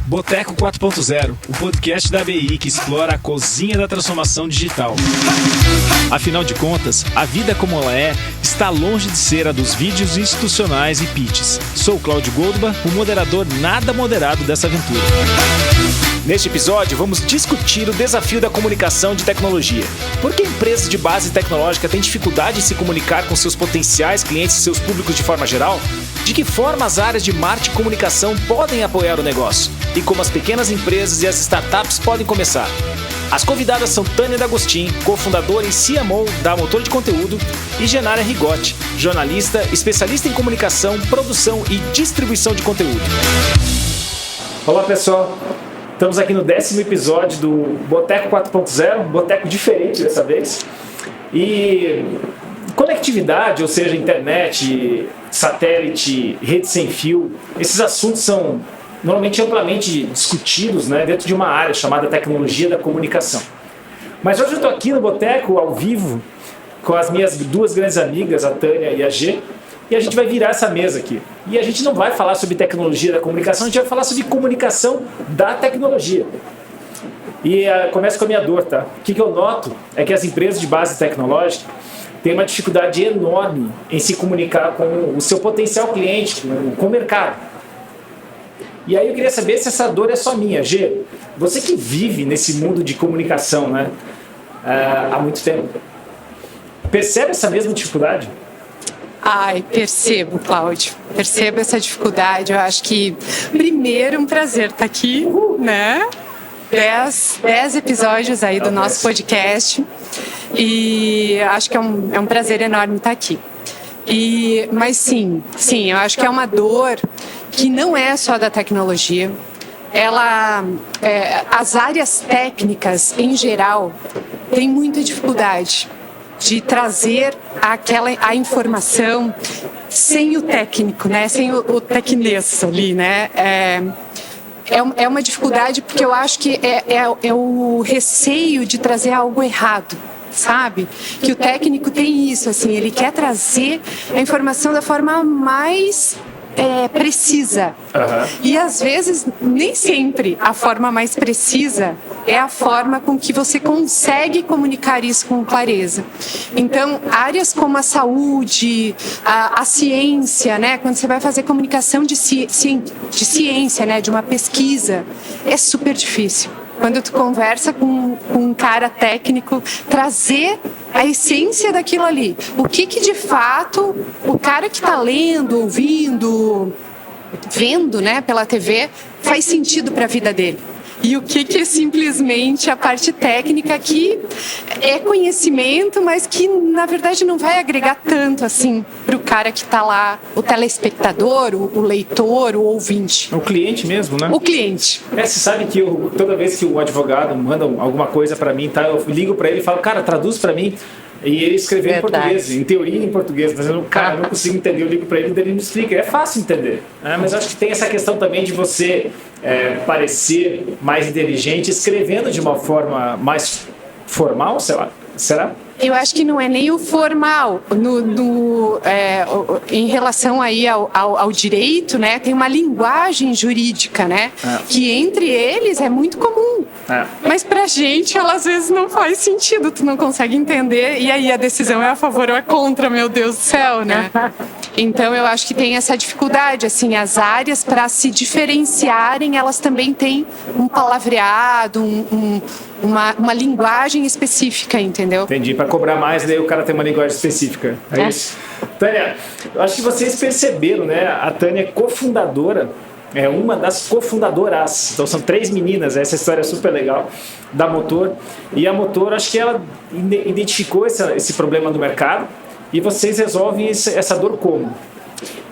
Boteco 4.0, o podcast da ABI que explora a cozinha da transformação digital. Afinal de contas, a vida como ela é está longe de ser a dos vídeos institucionais e pitches. Sou o Cláudio Goldbar, o moderador nada moderado dessa aventura. Neste episódio, vamos discutir o desafio da comunicação de tecnologia. Por que empresas de base tecnológica têm dificuldade em se comunicar com seus potenciais clientes e seus públicos de forma geral? De que forma as áreas de marketing e comunicação podem apoiar o negócio? E como as pequenas empresas e as startups podem começar? As convidadas são Tânia D'Agostin, cofundadora e CMO da Motor de Conteúdo, e Genara Rigotti, jornalista, especialista em comunicação, produção e distribuição de conteúdo. Olá, pessoal! Estamos aqui no 10º episódio do Boteco 4.0, um boteco diferente dessa vez. E conectividade, ou seja, internet, satélite, rede sem fio, esses assuntos são normalmente amplamente discutidos, né, dentro de uma área chamada tecnologia da comunicação. Mas hoje eu estou aqui no boteco, ao vivo, com as minhas duas grandes amigas, a Tânia e a G, e a gente vai virar essa mesa aqui. E a gente não vai falar sobre tecnologia da comunicação, a gente vai falar sobre comunicação da tecnologia. E começa com a minha dor, tá? O que eu noto é que as empresas de base tecnológica têm uma dificuldade enorme em se comunicar com o seu potencial cliente, com o mercado. E aí eu queria saber se essa dor é só minha. G, você que vive nesse mundo de comunicação, né, há muito tempo, percebe essa mesma dificuldade? Ai, percebo, Cláudio. Percebo essa dificuldade. Eu acho que, primeiro, um prazer estar aqui, né? 10 episódios aí do nosso podcast. E acho que é um prazer enorme estar aqui. Mas sim, eu acho que é uma dor que não é só da tecnologia. As áreas técnicas, em geral, têm muita dificuldade de trazer a informação sem o técnico, né? Sem o tecnês ali, né? É uma dificuldade porque eu acho que é o receio de trazer algo errado, sabe? Que o técnico tem isso, assim, ele quer trazer a informação da forma mais precisa. E às vezes, nem sempre a forma mais precisa é a forma com que você consegue comunicar isso com clareza. Então, áreas como a saúde, a ciência, né? Quando você vai fazer comunicação de ciência, né? De uma pesquisa, é super difícil. Quando tu conversa com um cara técnico, trazer a essência daquilo ali. O que de fato o cara que está lendo, ouvindo, vendo, né, pela TV, faz sentido para a vida dele. E o que é simplesmente a parte técnica que é conhecimento, mas que na verdade não vai agregar tanto assim para o cara que está lá, o telespectador, o leitor, o ouvinte. O cliente mesmo, né? O cliente. Você sabe que toda vez que o advogado manda alguma coisa para mim, tá, eu ligo para ele e falo, cara, traduz para mim. E ele escreveu em português, em teoria em português, mas eu não consigo entender, eu ligo para ele e ele me explica. É fácil entender, né? Mas eu acho que tem essa questão também de você parecer mais inteligente escrevendo de uma forma mais formal, sei lá. Será? Eu acho que não é nem o formal. Em relação aí ao direito, né, tem uma linguagem jurídica, né, que entre eles é muito comum. Mas pra gente, ela às vezes não faz sentido, tu não consegue entender, e aí a decisão é a favor ou é contra, meu Deus do céu, né? Então eu acho que tem essa dificuldade, assim, as áreas para se diferenciarem, elas também têm um palavreado, uma linguagem específica, entendeu? Entendi, para cobrar mais, daí o cara tem uma linguagem específica. É isso. Tânia, eu acho que vocês perceberam, né? A Tânia é cofundadora, é uma das cofundadoras, então são 3 meninas, essa história é super legal, da Motor. E a Motor, acho que ela identificou esse problema do mercado e vocês resolvem essa dor como?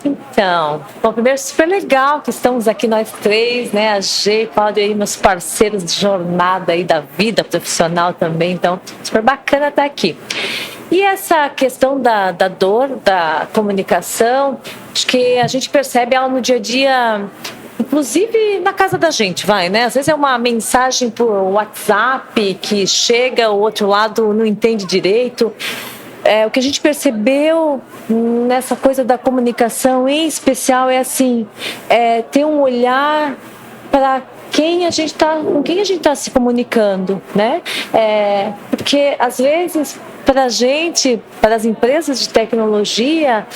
Então, bom, primeiro super legal que estamos aqui nós 3, né, a G, Cláudio aí, meus parceiros de jornada aí da vida profissional também, então super bacana estar aqui. E essa questão da dor, da comunicação, acho que a gente percebe ela no dia a dia, inclusive na casa da gente, né? Às vezes é uma mensagem por WhatsApp que chega, o outro lado não entende direito. O que a gente percebeu nessa coisa da comunicação, em especial, é assim, ter um olhar para com quem a gente está se comunicando, né? Porque às vezes para a gente, para as empresas de tecnologia,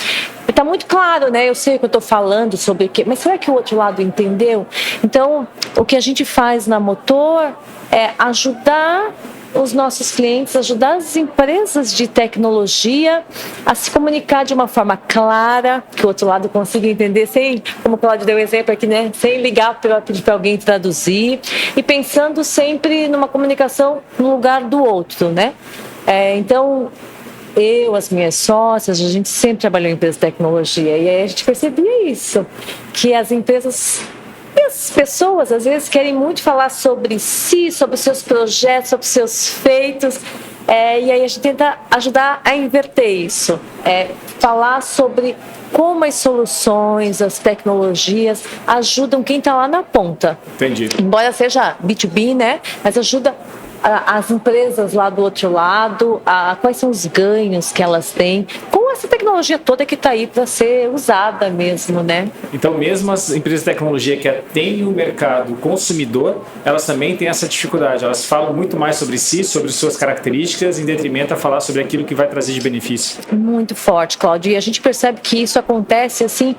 está muito claro, né? Eu sei o que eu estou falando sobre o quê, mas será que o outro lado entendeu? Então, o que a gente faz na Motor é ajudar os nossos clientes, ajudar as empresas de tecnologia a se comunicar de uma forma clara, que o outro lado consiga entender, sem, como o Cláudio deu exemplo aqui, né? Sem ligar para pedir para alguém traduzir, e pensando sempre numa comunicação no lugar do outro, né? Então, as minhas sócias, a gente sempre trabalhou em empresa de tecnologia, e aí a gente percebia isso, que as empresas e as pessoas às vezes querem muito falar sobre si, sobre os seus projetos, sobre os seus feitos, e aí a gente tenta ajudar a inverter isso, falar sobre como as soluções, as tecnologias ajudam quem está lá na ponta. Entendi. Embora seja B2B, né? Mas ajuda as empresas lá do outro lado, quais são os ganhos que elas têm com essa tecnologia toda que está aí para ser usada mesmo, né? Então, mesmo as empresas de tecnologia que atendem o mercado consumidor, elas também têm essa dificuldade. Elas falam muito mais sobre si, sobre suas características, em detrimento a falar sobre aquilo que vai trazer de benefício. Muito forte, Cláudio. E a gente percebe que isso acontece assim.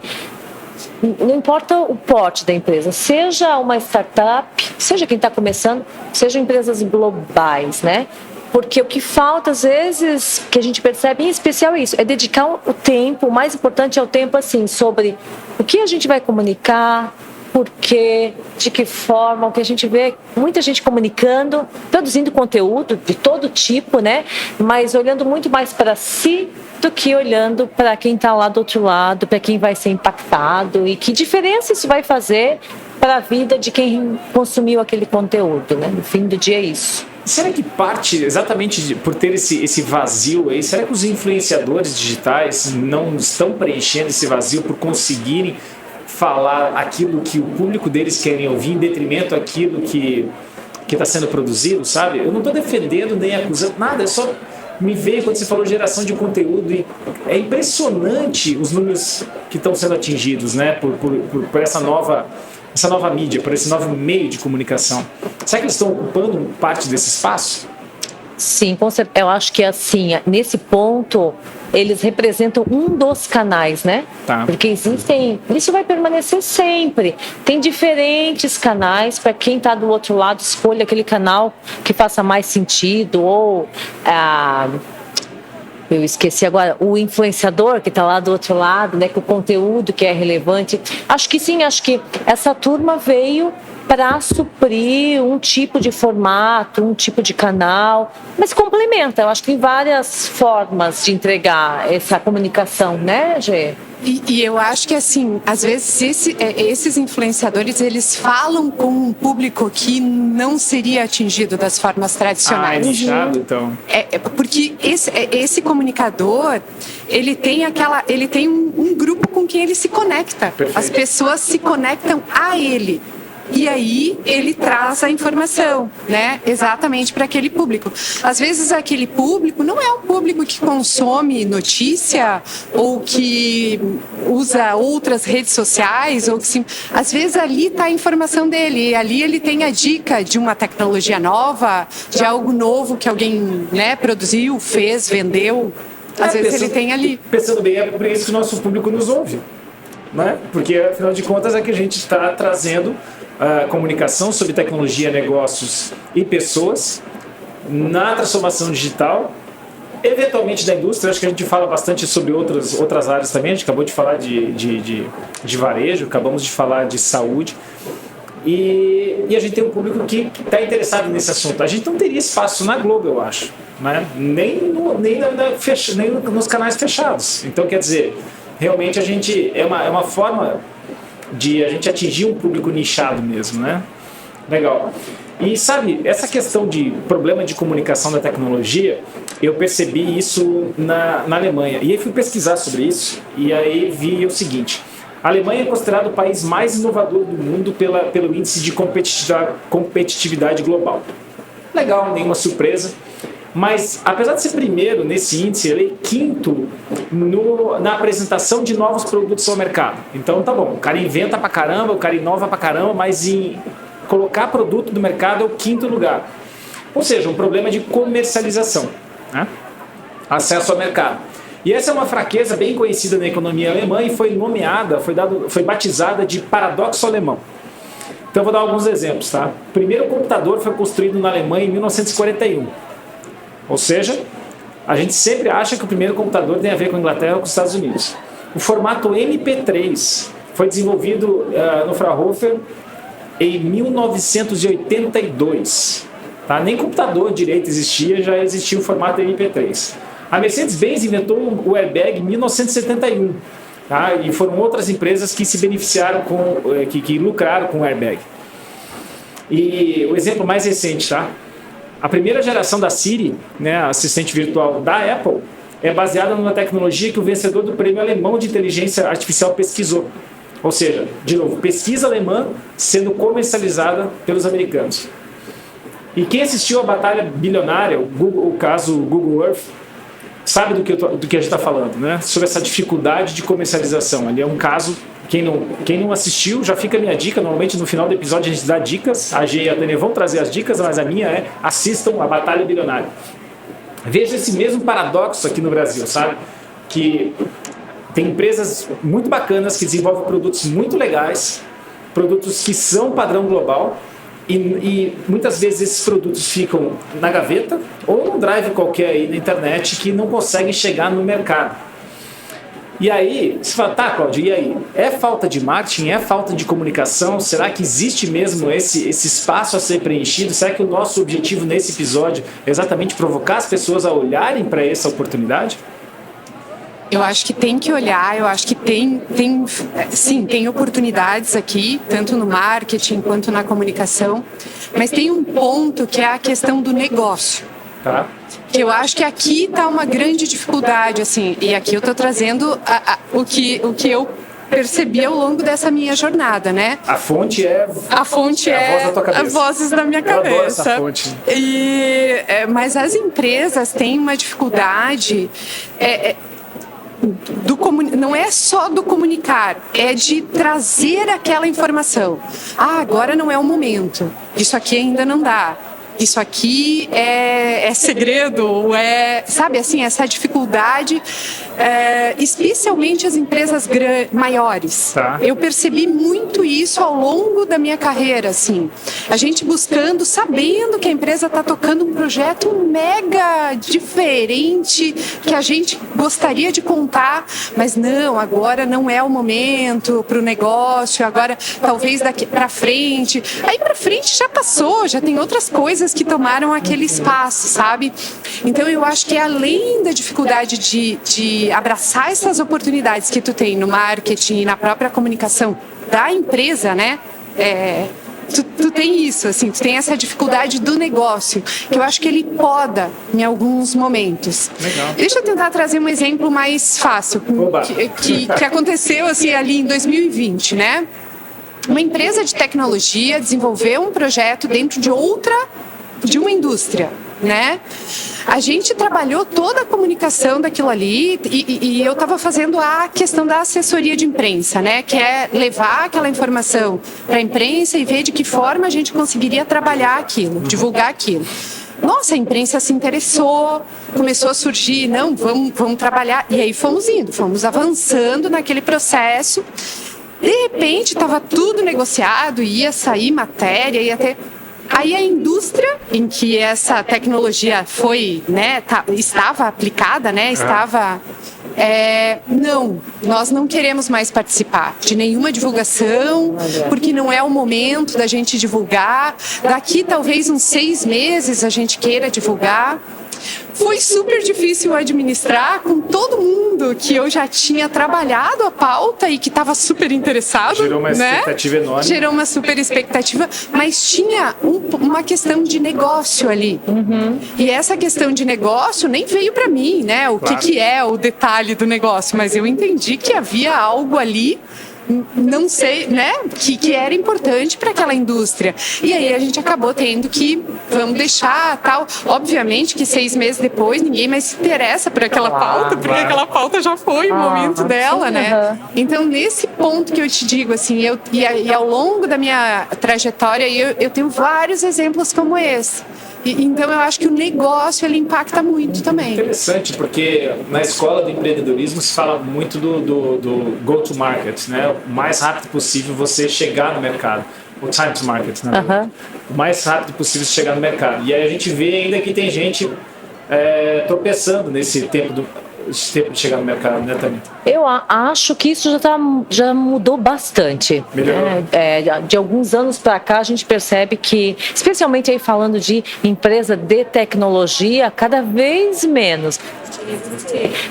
Não importa o porte da empresa, seja uma startup, seja quem está começando, seja empresas globais, né? Porque o que falta, às vezes, que a gente percebe, em especial é isso, é dedicar o tempo, o mais importante é o tempo, assim, sobre o que a gente vai comunicar, por quê, de que forma, o que a gente vê, muita gente comunicando, produzindo conteúdo de todo tipo, né? Mas olhando muito mais para si do que olhando para quem está lá do outro lado, para quem vai ser impactado e que diferença isso vai fazer para a vida de quem consumiu aquele conteúdo, né? No fim do dia é isso. Será que parte exatamente por ter esse vazio aí, será que os influenciadores digitais não estão preenchendo esse vazio por conseguirem falar aquilo que o público deles querem ouvir em detrimento daquilo que está sendo produzido, sabe? Eu não estou defendendo nem acusando nada, é só me veio quando você falou geração de conteúdo e é impressionante os números que estão sendo atingidos, né, por essa nova mídia, por esse novo meio de comunicação. Será que eles estão ocupando parte desse espaço? Sim, com certeza. Eu acho que assim, nesse ponto, eles representam um dos canais, né? Tá. Porque existem, isso vai permanecer sempre. Tem diferentes canais para quem está do outro lado, escolha aquele canal que faça mais sentido, ou eu esqueci agora, o influenciador que está lá do outro lado, né, com o conteúdo que é relevante. Acho que sim, acho que essa turma veio para suprir um tipo de formato, um tipo de canal, mas complementa. Eu acho que tem várias formas de entregar essa comunicação, né, Gê? E eu acho que, assim, às vezes esses influenciadores, eles falam com um público que não seria atingido das formas tradicionais. Nichado, então. Porque esse comunicador, ele tem um grupo com quem ele se conecta. Perfeito. As pessoas se conectam a ele. E aí ele traz a informação, né? Exatamente para aquele público. Às vezes aquele público não é um público que consome notícia ou que usa outras redes sociais, ou que sim. Às vezes ali está a informação dele, e ali ele tem a dica de uma tecnologia nova, de algo novo que alguém, né, produziu, fez, vendeu. Às vezes ele tem ali. Pensando bem, é por isso que o nosso público nos ouve, né? Porque afinal de contas é que a gente está trazendo a comunicação sobre tecnologia, negócios e pessoas na transformação digital, eventualmente da indústria. Acho que a gente fala bastante sobre outras áreas também. A gente acabou de falar de varejo, acabamos de falar de saúde, e a gente tem um público que está interessado nesse assunto. A gente não teria espaço na Globo, eu acho, né? nem nos canais fechados. Então, quer dizer, realmente a gente é uma forma de a gente atingir um público nichado mesmo, né? Legal. E sabe, essa questão de problema de comunicação da tecnologia, eu percebi isso na Alemanha. E aí fui pesquisar sobre isso, e aí vi o seguinte: a Alemanha é considerado o país mais inovador do mundo pelo índice de competitividade global. Legal, nenhuma surpresa. Mas, apesar de ser primeiro nesse índice, ele é quinto na apresentação de novos produtos ao mercado. Então, tá bom, o cara inventa pra caramba, o cara inova pra caramba, mas colocar produto do mercado é o quinto lugar. Ou seja, um problema de comercialização, né? Acesso ao mercado. E essa é uma fraqueza bem conhecida na economia alemã e foi batizada de paradoxo alemão. Então vou dar alguns exemplos, tá? O primeiro computador foi construído na Alemanha em 1941. Ou seja, a gente sempre acha que o primeiro computador tem a ver com a Inglaterra ou com os Estados Unidos. O formato MP3 foi desenvolvido no Fraunhofer em 1982. Tá? Nem computador direito existia, já existia o formato MP3. A Mercedes-Benz inventou o airbag em 1971. Tá? E foram outras empresas que se beneficiaram, que lucraram com o airbag. E o exemplo mais recente, tá? A primeira geração da Siri, né, a assistente virtual da Apple, é baseada numa tecnologia que o vencedor do prêmio alemão de inteligência artificial pesquisou. Ou seja, de novo, pesquisa alemã sendo comercializada pelos americanos. E quem assistiu à Batalha Bilionária, o caso Google Earth, sabe do que a gente está falando, né? Sobre essa dificuldade de comercialização. Ali é um caso, quem não assistiu, já fica a minha dica. Normalmente no final do episódio a gente dá dicas, a G e a Tânia vão trazer as dicas, mas a minha é: assistam a Batalha Bilionária. Veja esse mesmo paradoxo aqui no Brasil, sabe? Que tem empresas muito bacanas que desenvolvem produtos muito legais, produtos que são padrão global, e muitas vezes esses produtos ficam na gaveta ou num drive qualquer aí na internet que não conseguem chegar no mercado. E aí, você fala, tá, Cláudio, e aí? É falta de marketing? É falta de comunicação? Será que existe mesmo esse espaço a ser preenchido? Será que o nosso objetivo nesse episódio é exatamente provocar as pessoas a olharem para essa oportunidade? Eu acho que tem que olhar, eu acho que sim, tem oportunidades aqui, tanto no marketing quanto na comunicação, mas tem um ponto que é a questão do negócio. Tá. Que eu acho que aqui está uma grande dificuldade, assim, e aqui eu estou trazendo o que eu percebi ao longo dessa minha jornada, né? A fonte é a voz da tua cabeça. Vozes da minha cabeça. Eu adoro essa fonte. Mas as empresas têm uma dificuldade. Não é só do comunicar, é de trazer aquela informação. Agora não é o momento, isso aqui ainda não dá, isso aqui é segredo, sabe assim, essa dificuldade, especialmente as empresas maiores. Tá. Eu percebi muito isso ao longo da minha carreira, assim, a gente buscando, sabendo que a empresa está tocando um projeto mega diferente, que a gente gostaria de contar, mas não, agora não é o momento para o negócio, agora talvez daqui para frente. Aí para frente já passou, já tem outras coisas que tomaram aquele espaço, sabe? Então eu acho que além da dificuldade de abraçar essas oportunidades que tu tem no marketing e na própria comunicação da empresa, né? Tu tem isso, assim, tu tem essa dificuldade do negócio, que eu acho que ele poda em alguns momentos. Legal. Deixa eu tentar trazer um exemplo mais fácil, que aconteceu assim, ali em 2020, né? Uma empresa de tecnologia desenvolveu um projeto dentro de uma indústria, né? A gente trabalhou toda a comunicação daquilo ali e eu estava fazendo a questão da assessoria de imprensa, né? Que é levar aquela informação para a imprensa e ver de que forma a gente conseguiria trabalhar aquilo, divulgar aquilo. Nossa, a imprensa se interessou, começou a surgir, não, vamos trabalhar. E aí fomos avançando naquele processo. De repente, estava tudo negociado, ia sair matéria, ia ter... Aí a indústria em que essa tecnologia foi, né, estava aplicada, né, não, nós não queremos mais participar de nenhuma divulgação, porque não é o momento da gente divulgar. Daqui talvez uns 6 meses a gente queira divulgar. Foi super difícil administrar com todo mundo que eu já tinha trabalhado a pauta e que estava super interessado. Gerou uma expectativa enorme. Gerou uma super expectativa, mas tinha uma questão de negócio ali. Uhum. E essa questão de negócio nem veio para mim, né? O claro. que é o detalhe do negócio, mas eu entendi que havia algo ali não sei, né, que era importante para aquela indústria. E aí a gente acabou tendo que, vamos deixar, tal. Obviamente que 6 meses depois ninguém mais se interessa por aquela pauta, porque aquela pauta já foi o momento dela, né? Então, nesse ponto que eu te digo, assim, e ao longo da minha trajetória, eu tenho vários exemplos como esse. Então eu acho que o negócio ele impacta muito também. Interessante, porque na escola do empreendedorismo se fala muito do go to market, né? O mais rápido possível você chegar no mercado. O time to market, né? O mais rápido possível você chegar no mercado. E aí a gente vê ainda que tem gente tropeçando nesse tempo de chegar no mercado, né, Tânia? Eu acho que isso já mudou bastante. De alguns anos para cá, a gente percebe que, especialmente aí falando de empresa de tecnologia, cada vez menos.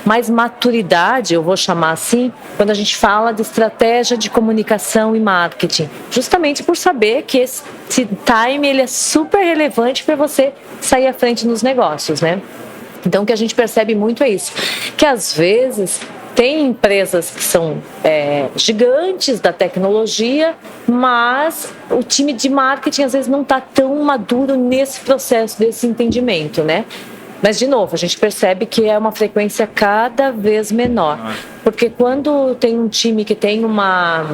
Mais maturidade, eu vou chamar assim, quando a gente fala de estratégia de comunicação e marketing. Justamente por saber que esse time ele é super relevante para você sair à frente nos negócios, né? Então, o que a gente percebe muito é isso, que às vezes tem empresas que são gigantes da tecnologia, mas o time de marketing às vezes não está tão maduro nesse processo, desse entendimento, né? Mas, de novo, a gente percebe que é uma frequência cada vez menor. Porque quando tem um time que tem uma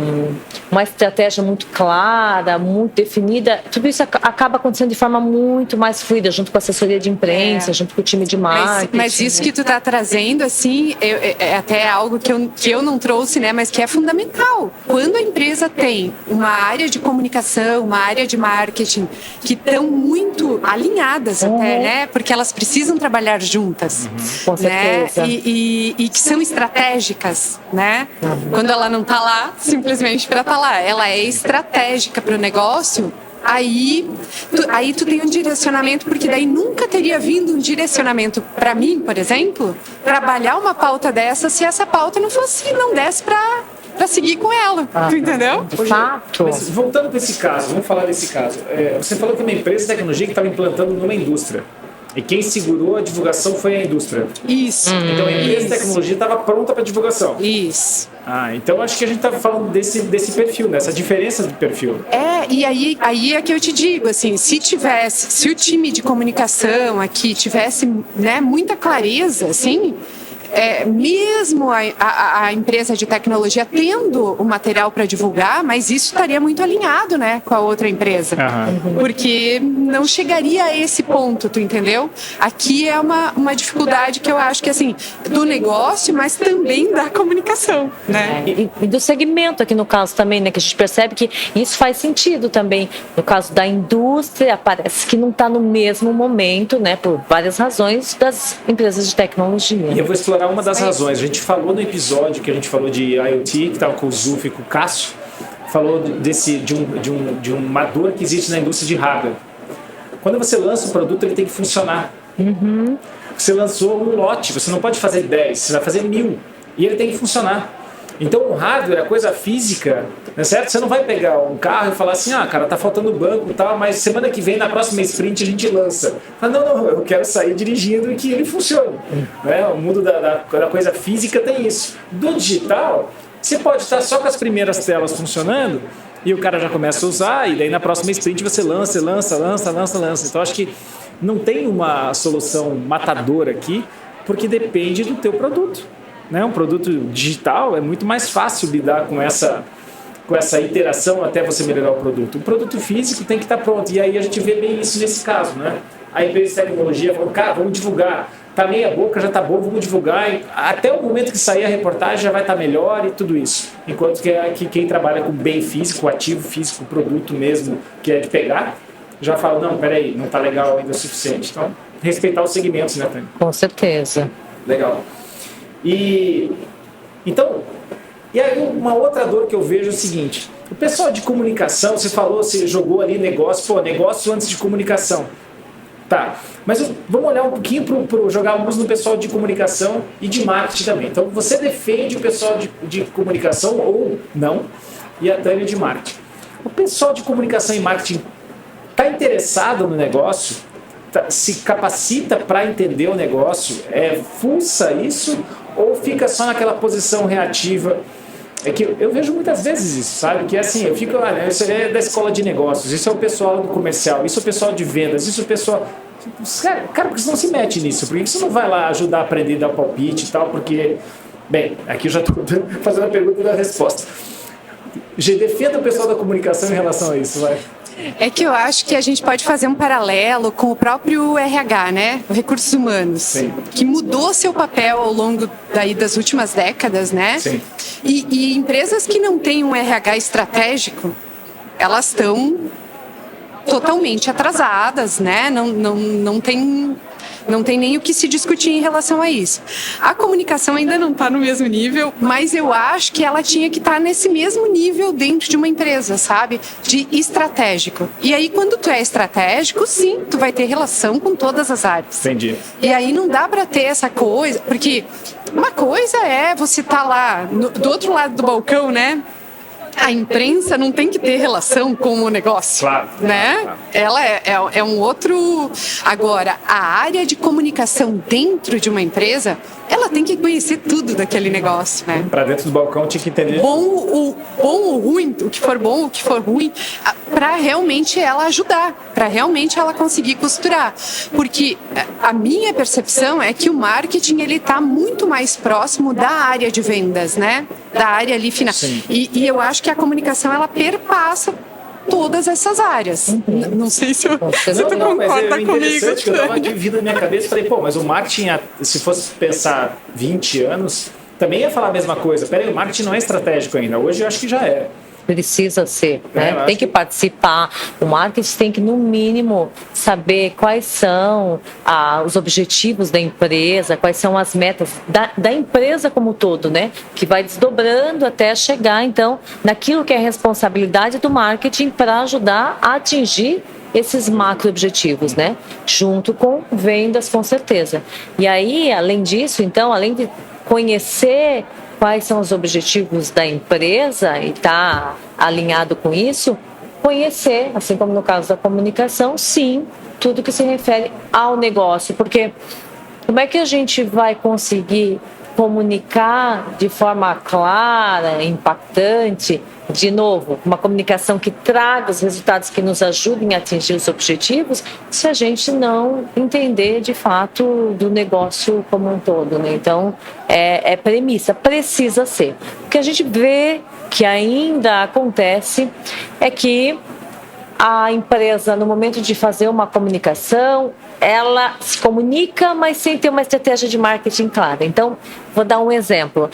estratégia muito clara, muito definida, tudo isso acaba acontecendo de forma muito mais fluida, junto com a assessoria de imprensa, junto com o time de marketing. Mas isso que tu está trazendo, assim, é até algo que eu não trouxe, né, mas que é fundamental. Quando a empresa tem uma área de comunicação, uma área de marketing, que estão muito alinhadas até, né, porque elas precisam trabalhar juntas. Com certeza. Né, e que são estratégicas. Né? Quando ela não está lá, simplesmente para estar lá, ela é estratégica para o negócio. Aí tu tem um direcionamento, porque daí nunca teria vindo um direcionamento para mim, por exemplo, trabalhar uma pauta dessa se essa pauta não desse para seguir com ela, tu entendeu? Fato. Mas voltando para esse caso, vamos falar desse caso. Você falou que uma empresa de tecnologia que estava implantando numa indústria. E quem segurou a divulgação foi a indústria. Isso. Então a empresa de tecnologia estava pronta para divulgação. Isso. Então acho que a gente está falando desse perfil, dessa diferença de perfil. E aí é que eu te digo, assim, se o time de comunicação aqui tivesse, né, muita clareza, assim, mesmo a empresa de tecnologia tendo o material para divulgar, mas isso estaria muito alinhado, né, com a outra empresa. Porque não chegaria a esse ponto, tu entendeu? Aqui é uma dificuldade que eu acho que, assim, do negócio, mas também da comunicação, né? E do segmento aqui no caso também, né, que a gente percebe que isso faz sentido também. No caso da indústria, parece que não está no mesmo momento, né, por várias razões, das empresas de tecnologia. E eu vou explorar uma das razões. A gente falou no episódio que a gente falou de IoT, que estava com o Zuf e com o Cássio, falou de uma dor que existe na indústria de hardware. Quando você lança um produto, ele tem que funcionar. Você lançou um lote, você não pode fazer 10, você vai fazer 1000. E ele tem que funcionar. Então o hardware, a coisa física, né, certo? Você não vai pegar um carro e falar assim, cara, tá faltando banco e tal, mas semana que vem, na próxima sprint, a gente lança. Não, eu quero sair dirigindo e que ele funcione. Né? O mundo da coisa física tem isso. Do digital, você pode estar só com as primeiras telas funcionando e o cara já começa a usar, e daí na próxima sprint você lança. Então acho que não tem uma solução matadora aqui, porque depende do teu produto. Né? Um produto digital é muito mais fácil lidar com essa iteração até você melhorar o produto. O produto físico tem que estar pronto. E aí a gente vê bem isso nesse caso. Né? A empresa de tecnologia falou, cara, vamos divulgar. Tá meia boca, já tá bom, vamos divulgar. E até o momento que sair a reportagem já vai estar melhor e tudo isso. Enquanto que quem trabalha com bem físico, ativo físico, produto mesmo, que é de pegar, já fala, não, peraí, não tá legal ainda o suficiente. Então, respeitar os segmentos, né, Tânia? Com certeza. Legal. E aí uma outra dor que eu vejo é o seguinte, o pessoal de comunicação, você falou, você jogou ali negócio antes de comunicação. Tá, mas vamos olhar um pouquinho para jogar luz no pessoal de comunicação e de marketing também. Então você defende o pessoal de comunicação ou não, e a Tânia de marketing. O pessoal de comunicação e marketing está interessado no negócio? Se capacita para entender o negócio? Fuça isso? Ou fica só naquela posição reativa É que eu vejo muitas vezes isso, sabe? Que assim, eu fico, olha, isso é da escola de negócios, isso é o pessoal do comercial, isso é o pessoal de vendas, isso é o pessoal... Cara, porque você não se mete nisso? Por que você não vai lá ajudar a aprender a dar palpite e tal? Porque, bem, aqui eu já estou fazendo a pergunta e da resposta. Defenda o pessoal da comunicação em relação a isso, vai. É que eu acho que a gente pode fazer um paralelo com o próprio RH, né? Recursos Humanos, Sim. Que mudou seu papel ao longo das últimas décadas, né? Sim. E empresas que não têm um RH estratégico, elas estão totalmente atrasadas, né? Não tem nem o que se discutir em relação a isso. A comunicação ainda não está no mesmo nível, mas eu acho que ela tinha que estar nesse mesmo nível dentro de uma empresa, sabe? De estratégico. E aí, quando tu é estratégico, sim, tu vai ter relação com todas as áreas. Entendi. E aí não dá para ter essa coisa, porque uma coisa é você estar lá do outro lado do balcão, né? A imprensa não tem que ter relação com o negócio, Claro. né? Ela é um outro... Agora, a área de comunicação dentro de uma empresa, ela tem que conhecer tudo daquele negócio, né? Para dentro do balcão tinha que entender. Bom ou ruim, o que for bom, o que for ruim, para realmente ela ajudar, para realmente ela conseguir costurar. Porque a minha percepção é que o marketing ele está muito mais próximo da área de vendas, né? Da área ali final. E eu acho que a comunicação ela perpassa todas essas áreas. Não sei se tu concorda comigo. Interessante que eu dava uma dívida na minha cabeça e falei, pô, mas o marketing, se fosse pensar 20 anos, também ia falar a mesma coisa. Peraí, o marketing não é estratégico ainda. Hoje eu acho que já é. Precisa ser, né? Tem que participar. O marketing tem que, no mínimo, saber quais são os objetivos da empresa, quais são as metas da empresa como um todo, né? Que vai desdobrando até chegar, então, naquilo que é responsabilidade do marketing para ajudar a atingir esses macro-objetivos, né? Junto com vendas, com certeza. E aí, além disso, então, além de conhecer quais são os objetivos da empresa e estar alinhado com isso, conhecer, assim como no caso da comunicação, sim, tudo que se refere ao negócio. Porque como é que a gente vai conseguir comunicar de forma clara, impactante, de novo, uma comunicação que traga os resultados que nos ajudem a atingir os objetivos, se a gente não entender de fato do negócio como um todo, né? Então, é premissa, precisa ser. O que a gente vê que ainda acontece é que a empresa, no momento de fazer uma comunicação, ela se comunica, mas sem ter uma estratégia de marketing clara. Então, vou dar um exemplo.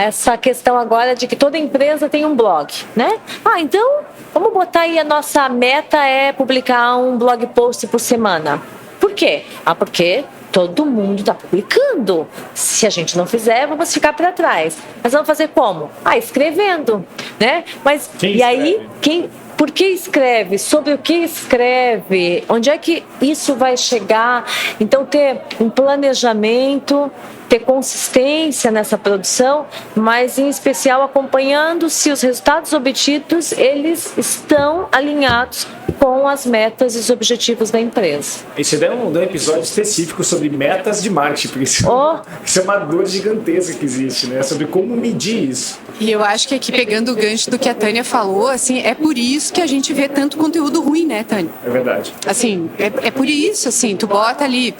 Essa questão agora de que toda empresa tem um blog, né? Então, vamos botar aí a nossa meta é publicar um blog post por semana. Por quê? Porque todo mundo está publicando. Se a gente não fizer, vamos ficar para trás. Mas vamos fazer como? Escrevendo, né? Mas quem e aí, escreve? Por que escreve? Sobre o que escreve? Onde é que isso vai chegar? Então, ter um planejamento, ter consistência nessa produção, mas em especial acompanhando se os resultados obtidos eles estão alinhados com as metas e os objetivos da empresa. Isso daí é um episódio específico sobre metas de marketing, porque isso é uma dor gigantesca que existe, né? Sobre como medir isso. E eu acho que aqui, pegando o gancho do que a Tânia falou, assim, é por isso que a gente vê tanto conteúdo ruim, né, Tânia? É verdade. Assim, é por isso, assim, tu bota ali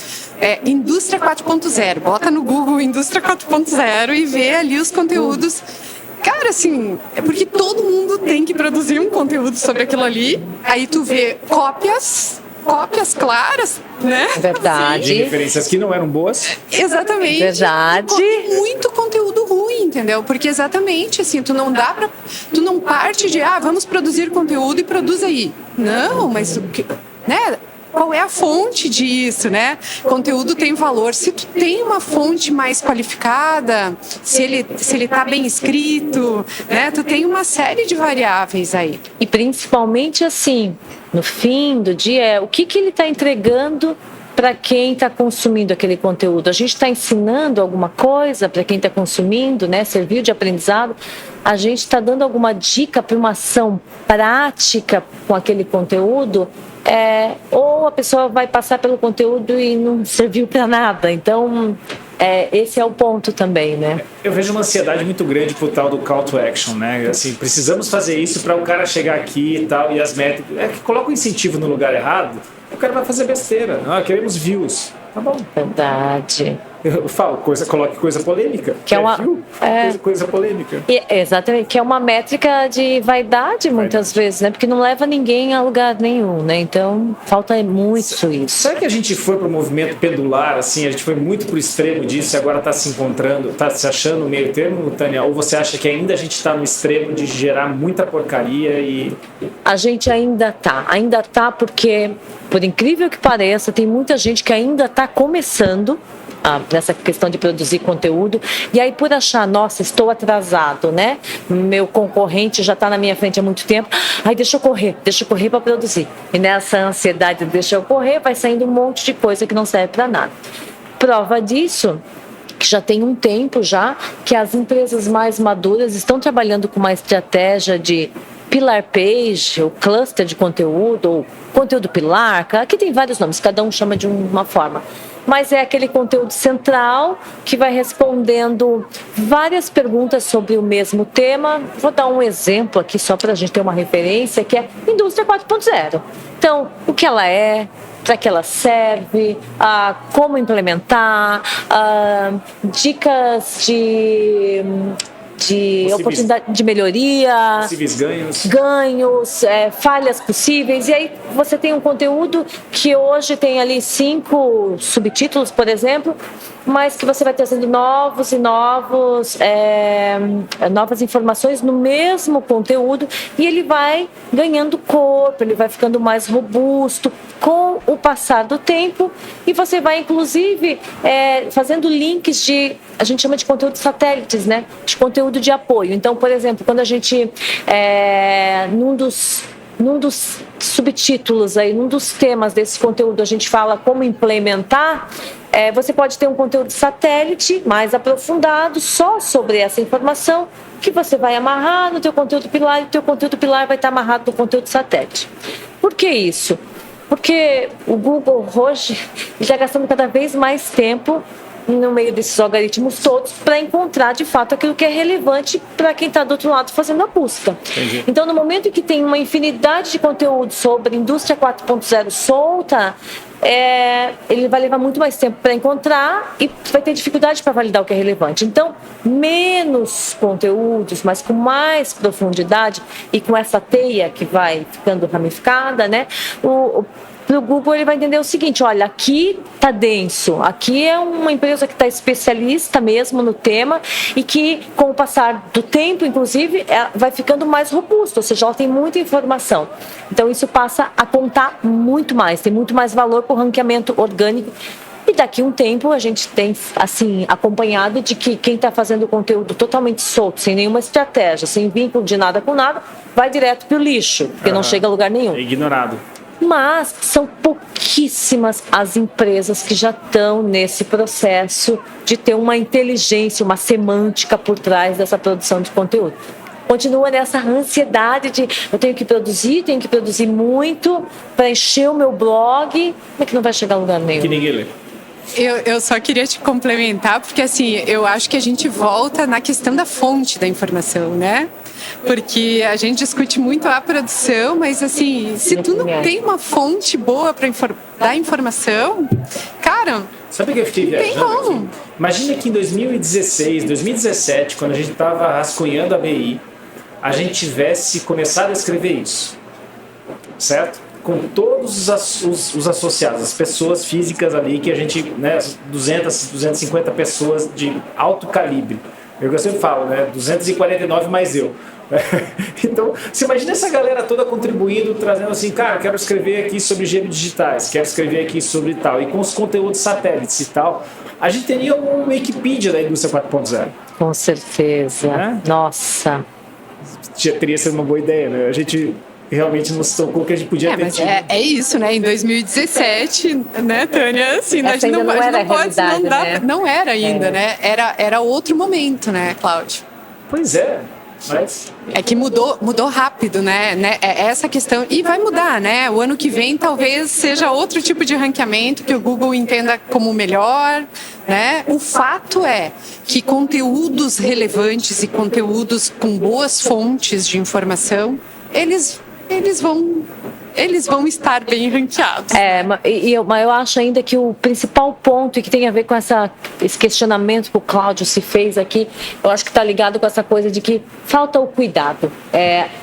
Indústria 4.0, bota no Google Indústria 4.0 e vê ali os conteúdos. Cara, assim, é porque todo mundo tem que produzir um conteúdo sobre aquilo ali, aí tu vê cópias claras, né? Verdade. De referências que não eram boas. Exatamente. Verdade. E muito conteúdo ruim, entendeu? Porque exatamente assim, tu não parte de vamos produzir conteúdo e produz aí. Não, mas né? Qual é a fonte disso, né? Conteúdo tem valor. Se tu tem uma fonte mais qualificada, se ele tá bem escrito, né? Tu tem uma série de variáveis aí. E principalmente assim, no fim do dia, o que ele está entregando para quem está consumindo aquele conteúdo? A gente está ensinando alguma coisa para quem está consumindo, né? Serviu de aprendizado? A gente está dando alguma dica para uma ação prática com aquele conteúdo? Ou a pessoa vai passar pelo conteúdo e não serviu para nada. Então, esse é o ponto também, né? Eu vejo uma ansiedade muito grande pro tal do call to action, né? Assim, precisamos fazer isso para o cara chegar aqui e tal, e as métricas... É que coloca o incentivo no lugar errado, o cara vai fazer besteira. Queremos views. Tá bom. Verdade. Eu falo, coloque coisa polêmica. Que é uma coisa polêmica. Exatamente, que é uma métrica de vaidade muitas vezes, né? Porque não leva ninguém a lugar nenhum, né? Então falta muito isso. Será que a gente foi para o movimento pendular, assim, a gente foi muito pro extremo disso e agora está se encontrando, está se achando no meio termo, Tânia? Ou você acha que ainda a gente está no extremo de gerar muita porcaria e... A gente ainda tá porque, por incrível que pareça, tem muita gente que ainda está começando nessa questão de produzir conteúdo, e aí por achar, nossa, estou atrasado, né? Meu concorrente já está na minha frente há muito tempo, aí deixa eu correr para produzir. E nessa ansiedade de deixa eu correr, vai saindo um monte de coisa que não serve para nada. Prova disso, que já tem um tempo já, que as empresas mais maduras estão trabalhando com uma estratégia de Pilar Page, ou cluster de conteúdo, ou conteúdo pilar, aqui tem vários nomes, cada um chama de uma forma. Mas é aquele conteúdo central que vai respondendo várias perguntas sobre o mesmo tema. Vou dar um exemplo aqui só para a gente ter uma referência, que é Indústria 4.0. Então, o que ela é, para que ela serve, como implementar, dicas de oportunidade de melhoria, possíveis ganhos, falhas possíveis. E aí você tem um conteúdo que hoje tem ali 5 subtítulos, por exemplo, mas que você vai trazendo novas informações no mesmo conteúdo, e ele vai ganhando corpo, ele vai ficando mais robusto com o passar do tempo, e você vai inclusive fazendo links a gente chama de conteúdo satélites, né? De conteúdo de apoio. Então, por exemplo, quando a gente num dos subtítulos aí, num dos temas desse conteúdo, a gente fala como implementar, você pode ter um conteúdo satélite mais aprofundado só sobre essa informação, que você vai amarrar no teu conteúdo pilar, e o teu conteúdo pilar vai estar amarrado no conteúdo satélite. Por que isso? Porque o Google hoje está gastando cada vez mais tempo no meio desses algoritmos todos para encontrar de fato aquilo que é relevante para quem está do outro lado fazendo a busca. Entendi. Então, no momento em que tem uma infinidade de conteúdo sobre indústria 4.0 solta, ele vai levar muito mais tempo para encontrar e vai ter dificuldade para validar o que é relevante. Então, menos conteúdos, mas com mais profundidade e com essa teia que vai ficando ramificada, né? Para o Google, ele vai entender o seguinte: olha, aqui está denso, aqui é uma empresa que está especialista mesmo no tema e que, com o passar do tempo, inclusive, vai ficando mais robusto, ou seja, ela tem muita informação. Então, isso passa a contar muito mais, tem muito mais valor para o ranqueamento orgânico. E daqui a um tempo a gente tem assim acompanhado de que quem está fazendo conteúdo totalmente solto, sem nenhuma estratégia, sem vínculo de nada com nada, vai direto para o lixo, porque não chega a lugar nenhum. É ignorado. Mas são pouquíssimas as empresas que já estão nesse processo de ter uma inteligência, uma semântica por trás dessa produção de conteúdo. Continua nessa ansiedade de eu tenho que produzir muito para encher o meu blog, mas que não vai chegar a lugar nenhum. Que ninguém lê. Eu só queria te complementar, porque assim, eu acho que a gente volta na questão da fonte da informação, né? Porque a gente discute muito a produção, mas assim, se tu não tem uma fonte boa para dar informação, cara, sabe o que eu fiquei viajando? Tem como. Imagina que em 2016, 2017, quando a gente estava rascunhando a BI, a gente tivesse começado a escrever isso, certo? Com todos os associados, as pessoas físicas ali que a gente, né, 250 pessoas de alto calibre. Eu sempre falo, né, 249 mais eu. Então, você imagina essa galera toda contribuindo, trazendo assim, cara, quero escrever aqui sobre gêmeos digitais, quero escrever aqui sobre tal, e com os conteúdos satélites e tal, a gente teria um Wikipedia da indústria 4.0. Com certeza. Nossa. Teria sido uma boa ideia, né? A gente realmente nos tocou que a gente podia ter tido. É isso, né? Em 2017, né, Tânia? Assim, a gente não pode, não era ainda, né? Era outro momento, né, Cláudio? Pois é. Mas... É que mudou rápido, né? É essa questão. E vai mudar, né? O ano que vem talvez seja outro tipo de ranqueamento que o Google entenda como melhor, né? O fato é que conteúdos relevantes e conteúdos com boas fontes de informação, eles vão estar bem ranqueados. Mas eu acho ainda que o principal ponto, e que tem a ver com esse questionamento que o Cláudio se fez aqui, eu acho que está ligado com essa coisa de que falta o cuidado.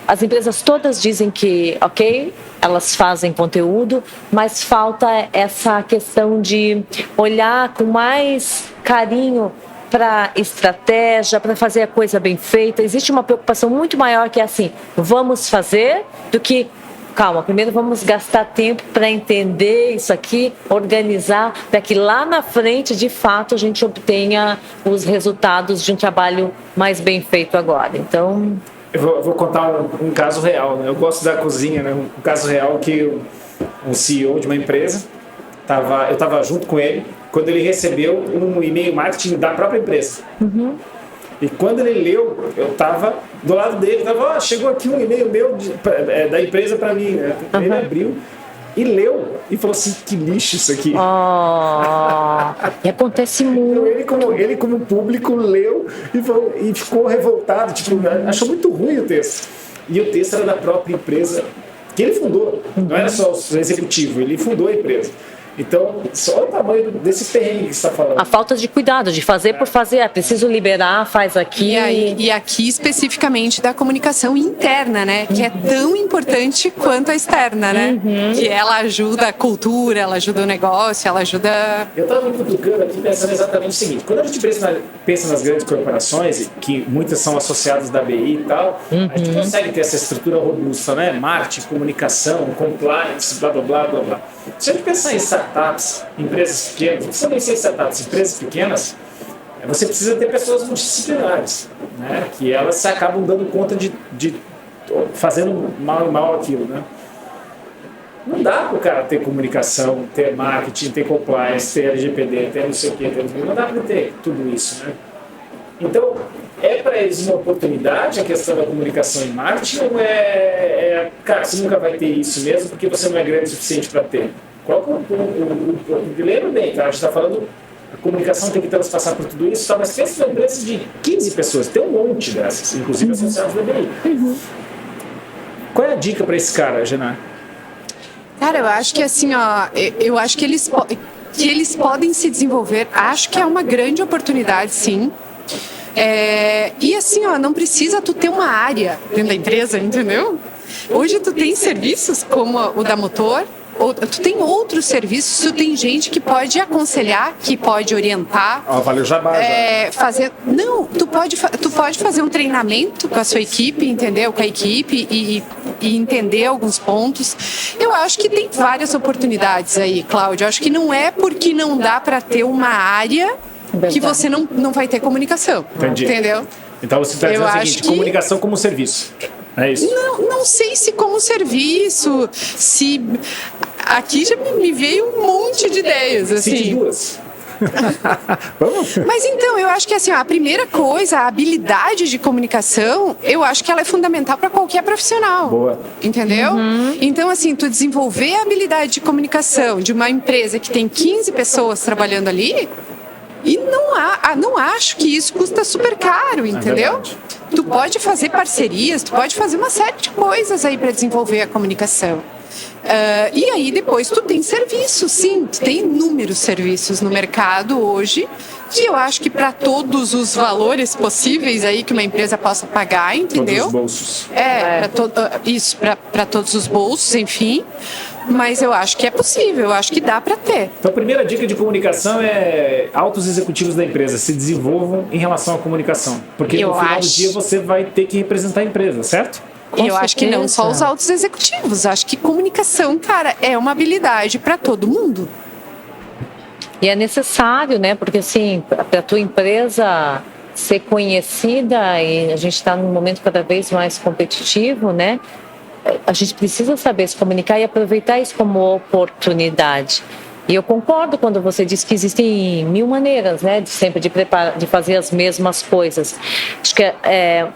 As empresas todas dizem que, ok, elas fazem conteúdo, mas falta essa questão de olhar com mais carinho para estratégia, para fazer a coisa bem feita. Existe uma preocupação muito maior que é assim, vamos fazer, do que calma, primeiro vamos gastar tempo para entender isso aqui, organizar, para que lá na frente, de fato, a gente obtenha os resultados de um trabalho mais bem feito agora. Então... Eu vou contar um caso real, né? Eu gosto da cozinha, né? Um caso real que um CEO de uma empresa, eu estava junto com ele, quando ele recebeu um e-mail marketing da própria empresa. Uhum. E quando ele leu, eu estava do lado dele, chegou aqui um e-mail meu da empresa para mim, né? Ele abriu e leu e falou assim, que lixo isso aqui. E acontece muito. Então, ele como público leu e ficou revoltado, achou muito ruim o texto. E o texto era da própria empresa que ele fundou, não era só o executivo, ele fundou a empresa. Então, só o tamanho desse perrengue que você está falando. A falta de cuidado, de fazer por fazer. Preciso liberar, faz aqui. E aqui especificamente da comunicação interna, né? Que é tão importante quanto a externa, né? Que ela ajuda a cultura, ela ajuda o negócio, ela ajuda... Eu estava me cutucando aqui pensando exatamente o seguinte. Quando a gente pensa nas grandes corporações, que muitas são associadas da BI e tal, a gente consegue ter essa estrutura robusta, né? Marketing, comunicação, compliance, blá, blá, blá, blá, blá. Se a gente pensar em startups, empresas pequenas, não precisa nem ser startups, empresas pequenas, você precisa ter pessoas multidisciplinares, né? Que elas acabam dando conta de fazendo mal aquilo, né? Não dá para o cara ter comunicação, ter marketing, ter compliance, ter LGPD, ter não sei o quê, não dá para ter tudo isso, né? Então, é para eles uma oportunidade a questão da comunicação e marketing ou cara, você nunca vai ter isso mesmo porque você não é grande o suficiente para ter? Qual que é o lembra bem, tá? A gente está falando, a comunicação tem que transpassar por tudo isso, tá? Mas pensa em empresas de 15 pessoas, tem um monte dessas, inclusive associadas da BI. Qual é a dica para esse cara, Genar? Cara, eu acho que assim, eu acho que eles podem se desenvolver, acho que é uma grande oportunidade, sim. E assim, não precisa tu ter uma área dentro da empresa, entendeu? Hoje tu tem serviços como o da Motor, tu tem outros serviços, tu tem gente que pode aconselhar, que pode orientar. Valeu jabá. Tu pode fazer um treinamento com a sua equipe, entendeu? Com a equipe e entender alguns pontos. Eu acho que tem várias oportunidades aí, Cláudio. Eu acho que não é porque não dá para ter uma área que você não vai ter comunicação. Entendi. Entendeu? Então você está dizendo o seguinte, comunicação como serviço. É isso? Não sei se como serviço, se... Aqui já me veio um monte de ideias, assim. Cite duas. Mas então, eu acho que assim, a primeira coisa, a habilidade de comunicação, eu acho que ela é fundamental para qualquer profissional. Boa. Entendeu? Então, assim, tu desenvolver a habilidade de comunicação de uma empresa que tem 15 pessoas trabalhando ali, e não acho que isso custa super caro, entendeu? Tu pode fazer parcerias, tu pode fazer uma série de coisas aí para desenvolver a comunicação. E aí depois tu tem serviços, sim, tu tem inúmeros serviços no mercado hoje, que eu acho que para todos os valores possíveis aí que uma empresa possa pagar, entendeu? Todos os bolsos. Para todos os bolsos, enfim. Mas eu acho que é possível, eu acho que dá para ter. Então a primeira dica de comunicação é altos executivos da empresa se desenvolvam em relação à comunicação. Porque no final do dia você vai ter que representar a empresa, certo? Eu acho que não só os altos executivos, acho que comunicação, cara, é uma habilidade para todo mundo. E é necessário, né? Porque assim, para a tua empresa ser conhecida, e a gente está num momento cada vez mais competitivo, né? A gente precisa saber se comunicar e aproveitar isso como oportunidade. E eu concordo quando você diz que existem mil maneiras, né, de fazer as mesmas coisas. Acho que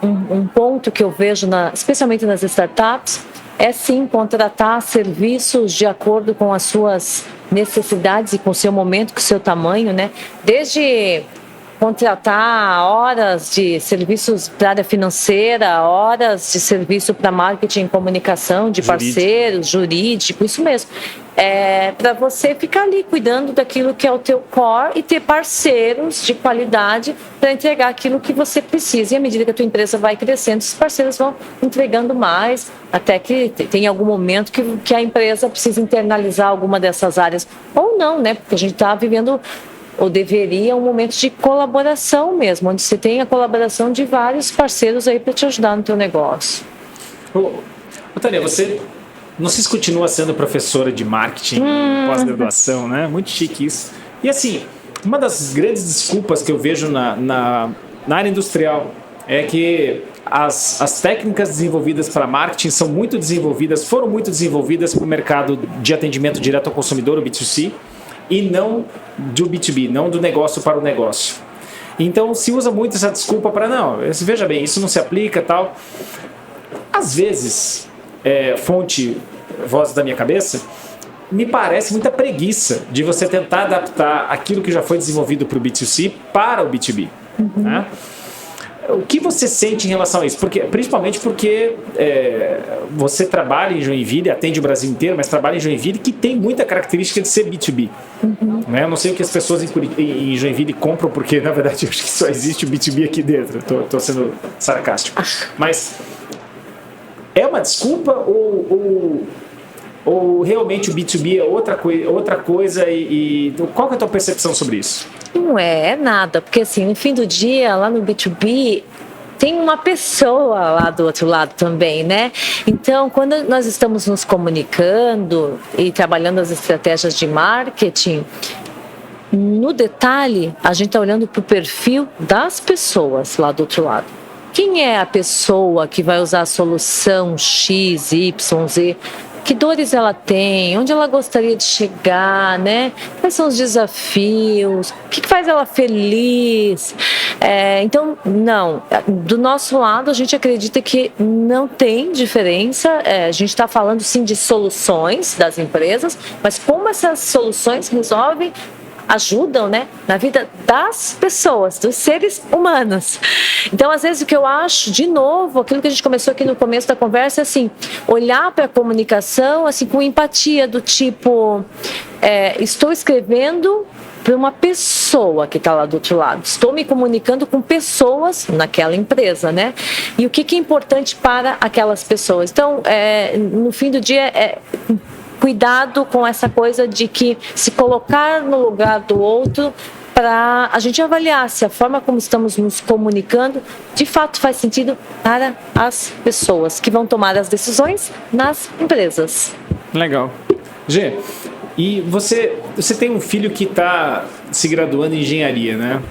um ponto que eu vejo, especialmente nas startups, é sim contratar serviços de acordo com as suas necessidades e com o seu momento, com o seu tamanho, né? Desde contratar horas de serviços para a área financeira, horas de serviço para marketing e comunicação, de parceiros, jurídico, isso mesmo. Para você ficar ali cuidando daquilo que é o teu core e ter parceiros de qualidade para entregar aquilo que você precisa. E à medida que a tua empresa vai crescendo, esses parceiros vão entregando mais, até que tem algum momento que a empresa precisa internalizar alguma dessas áreas. Ou não, né? Porque a gente está vivendo, ou deveria, um momento de colaboração mesmo, onde você tem a colaboração de vários parceiros aí para te ajudar no teu negócio. Tânia, você não sei se continua sendo professora de marketing, pós-graduação, né? Muito chique isso. E assim, uma das grandes desculpas que eu vejo na área industrial é que as técnicas desenvolvidas para marketing foram muito desenvolvidas para o mercado de atendimento direto ao consumidor, o B2C, e não do B2B, não do negócio para o negócio. Então se usa muito essa desculpa para veja bem, isso não se aplica, tal. Às vezes, fonte voz da minha cabeça, me parece muita preguiça de você tentar adaptar aquilo que já foi desenvolvido para o B2C para o B2B. Né? O que você sente em relação a isso? Principalmente porque você trabalha em Joinville, atende o Brasil inteiro, mas trabalha em Joinville, que tem muita característica de ser B2B. Né? Eu não sei o que as pessoas em Joinville compram, porque na verdade eu acho que só existe o B2B aqui dentro. Estou sendo sarcástico. Mas é uma desculpa ou realmente o B2B é outra coisa e qual que é a tua percepção sobre isso? Não é nada, porque assim, no fim do dia, lá no B2B, tem uma pessoa lá do outro lado também, né? Então, quando nós estamos nos comunicando e trabalhando as estratégias de marketing, no detalhe, a gente está olhando para o perfil das pessoas lá do outro lado. Quem é a pessoa que vai usar a solução X, Y, Z? Que dores ela tem, onde ela gostaria de chegar, né? Quais são os desafios, o que faz ela feliz? Então, não, do nosso lado a gente acredita que não tem diferença, a gente está falando sim de soluções das empresas, mas como essas soluções ajudam, né, na vida das pessoas, dos seres humanos. Então, às vezes, o que eu acho, de novo, aquilo que a gente começou aqui no começo da conversa, é assim, olhar para a comunicação assim, com empatia, do tipo, estou escrevendo para uma pessoa que está lá do outro lado, estou me comunicando com pessoas naquela empresa, né? E o que é importante para aquelas pessoas. Então, no fim do dia, cuidado com essa coisa de que se colocar no lugar do outro para a gente avaliar se a forma como estamos nos comunicando de fato faz sentido para as pessoas que vão tomar as decisões nas empresas. Legal. Gê, e você tem um filho que está se graduando em engenharia, né?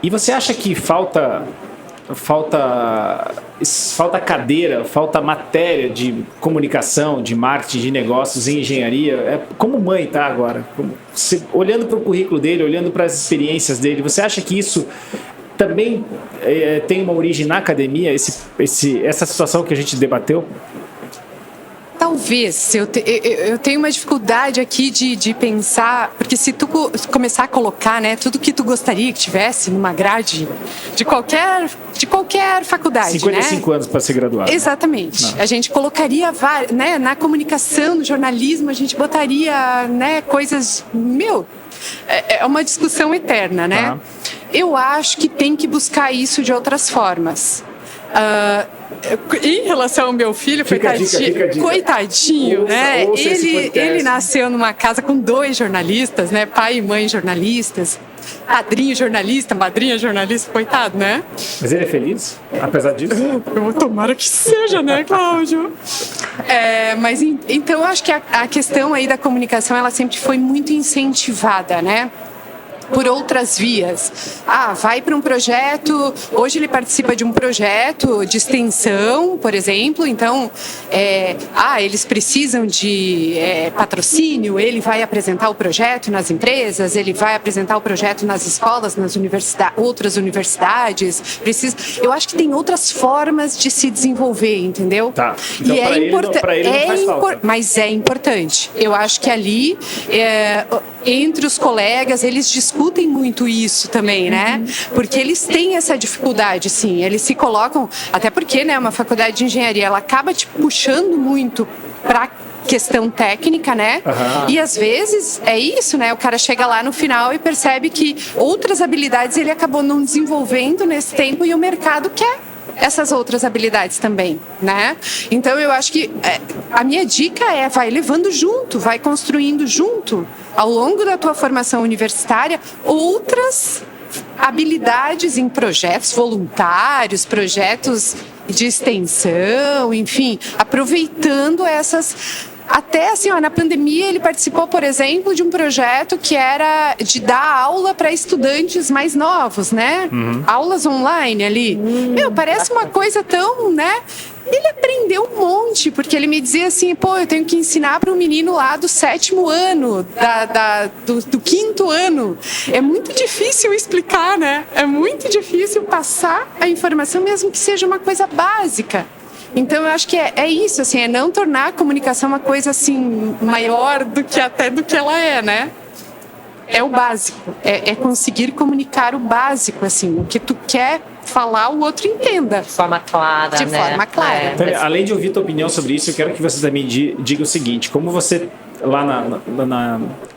E você acha que falta cadeira, falta matéria de comunicação, de marketing, de negócios em engenharia? Como mãe, tá, agora? Olhando para o currículo dele, olhando para as experiências dele, você acha que isso também tem uma origem na academia, essa situação que a gente debateu? Talvez, eu tenho uma dificuldade aqui de pensar, porque se tu começar a colocar, né, tudo que tu gostaria que tivesse numa grade de qualquer faculdade, 55 anos para ser graduado. Exatamente. Não. A gente colocaria, né, na comunicação, no jornalismo, a gente botaria, né, coisas, é uma discussão eterna, né? Eu acho que tem que buscar isso de outras formas. Em relação ao meu filho, coitadinho, né? Ele nasceu numa casa com 2 jornalistas, né? Pai e mãe jornalistas, padrinho jornalista, madrinha jornalista, coitado, né? Mas ele é feliz, apesar disso? Tomara que seja, né, Cláudio? Mas então eu acho que a questão aí da comunicação, ela sempre foi muito incentivada, né? por outras vias. Vai para um projeto, hoje ele participa de um projeto de extensão, por exemplo, então, eles precisam de patrocínio, ele vai apresentar o projeto nas empresas, ele vai apresentar o projeto nas escolas, nas outras universidades, eu acho que tem outras formas de se desenvolver, entendeu? Tá. Então, para ele não faz falta. Mas é importante. Eu acho que ali, entre os colegas, eles discutem muito isso também, né? Porque eles têm essa dificuldade, sim. Eles se colocam, até porque, né, uma faculdade de engenharia, ela acaba te puxando muito para questão técnica, né? E às vezes é isso, né? O cara chega lá no final e percebe que outras habilidades ele acabou não desenvolvendo nesse tempo e o mercado quer essas outras habilidades também, né? Então eu acho que a minha dica vai levando junto, vai construindo junto ao longo da tua formação universitária outras habilidades em projetos voluntários, projetos de extensão, enfim, aproveitando essas. Até assim, na pandemia ele participou, por exemplo, de um projeto que era de dar aula para estudantes mais novos, né? Aulas online ali. Parece uma coisa tão, né? Ele aprendeu um monte, porque ele me dizia assim, eu tenho que ensinar para um menino lá do 7º ano, do 5º ano. É muito difícil explicar, né? É muito difícil passar a informação, mesmo que seja uma coisa básica. Então, eu acho que é isso, assim, é não tornar a comunicação uma coisa, assim, maior do que ela é, né? É o básico, é conseguir comunicar o básico, assim, o que tu quer falar, o outro entenda. De forma clara, De forma clara. Então, além de ouvir tua opinião sobre isso, eu quero que você também diga o seguinte, como você, lá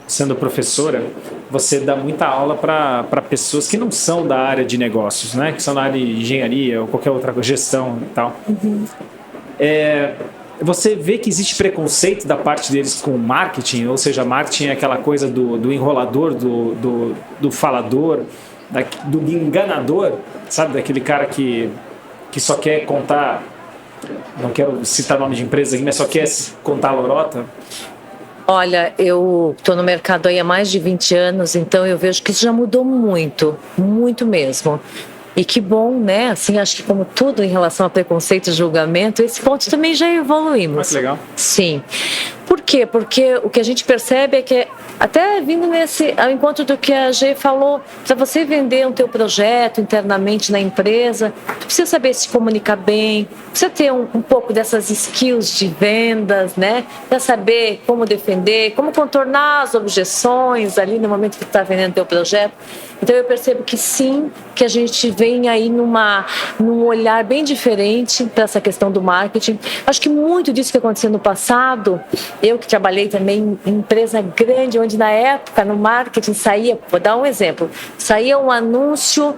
sendo professora, você dá muita aula para pessoas que não são da área de negócios, né? Que são da área de engenharia ou qualquer outra gestão e tal. Você vê que existe preconceito da parte deles com o marketing, ou seja, marketing é aquela coisa do enrolador, do falador, do enganador, sabe? Daquele cara que só quer contar, não quero citar nome de empresa aqui, mas só quer contar a lorota. Olha, eu estou no mercado aí há mais de 20 anos, então eu vejo que isso já mudou muito, muito mesmo. E que bom, né? Assim, acho que como tudo em relação a preconceito e julgamento, esse ponto também já evoluímos. Mas legal. Sim. Por quê? Porque o que a gente percebe é que, até vindo ao encontro do que a Gê falou, para você vender um teu projeto internamente na empresa, tu precisa saber se comunicar bem, precisa ter um pouco dessas skills de vendas, né? Para saber como defender, como contornar as objeções ali no momento que tu está vendendo teu projeto. Então eu percebo que sim, que a gente vem aí num olhar bem diferente para essa questão do marketing. Acho que muito disso que aconteceu no passado, eu que trabalhei também em empresa grande, onde na época no marketing saía, vou dar um exemplo, saía um anúncio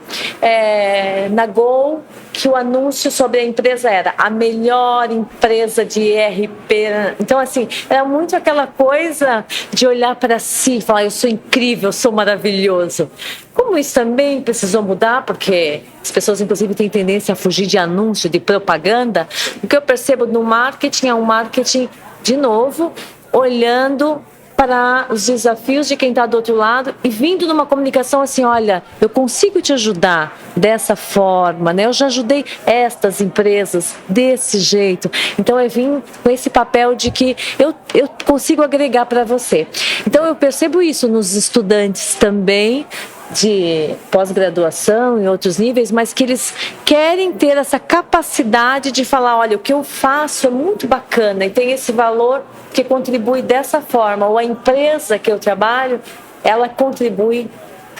na Gol, que o anúncio sobre a empresa era a melhor empresa de ERP. Então, assim, era muito aquela coisa de olhar para si e falar, eu sou incrível, eu sou maravilhoso. Como isso também precisou mudar, porque as pessoas, inclusive, têm tendência a fugir de anúncio, de propaganda, o que eu percebo no marketing é um marketing, de novo, olhando para os desafios de quem está do outro lado e vindo numa comunicação assim, olha, eu consigo te ajudar dessa forma, né? Eu já ajudei estas empresas desse jeito. Então eu vim com esse papel de que eu consigo agregar para você. Então eu percebo isso nos estudantes também, de pós-graduação em outros níveis, mas que eles querem ter essa capacidade de falar, olha, o que eu faço é muito bacana e tem esse valor que contribui dessa forma, ou a empresa que eu trabalho, ela contribui.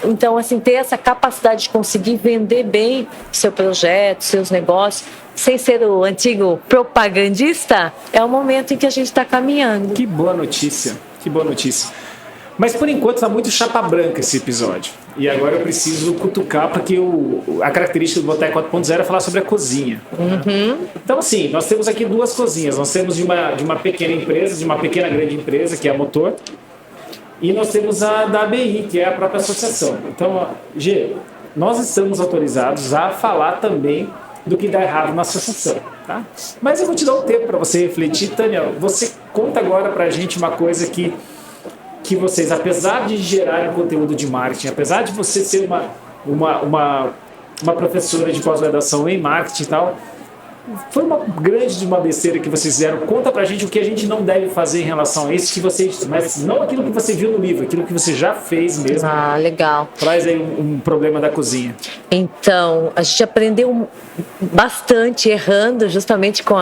Então, assim, ter essa capacidade de conseguir vender bem seu projeto, seus negócios, sem ser o antigo propagandista, é o momento em que a gente está caminhando. Que boa notícia, que boa notícia. Mas por enquanto está muito chapa branca esse episódio. E agora eu preciso cutucar, porque a característica do Boteco 4.0 é falar sobre a cozinha. Então, assim, nós temos aqui duas cozinhas. Nós temos de uma pequena empresa, de uma pequena grande empresa, que é a Motor. E nós temos a da ABI, que é a própria associação. Então, Gê, nós estamos autorizados a falar também do que dá errado na associação, tá? Mas eu vou te dar um tempo para você refletir. Tânia, você conta agora para a gente uma coisa que que vocês, apesar de gerarem conteúdo de marketing, apesar de você ser uma professora de pós-graduação em marketing e tal, foi uma grande de uma besteira que vocês fizeram? Conta pra gente o que a gente não deve fazer em relação a isso, que vocês, mas não aquilo que você viu no livro, aquilo que você já fez mesmo. Ah, legal. Traz aí um problema da cozinha. Então, a gente aprendeu bastante errando justamente com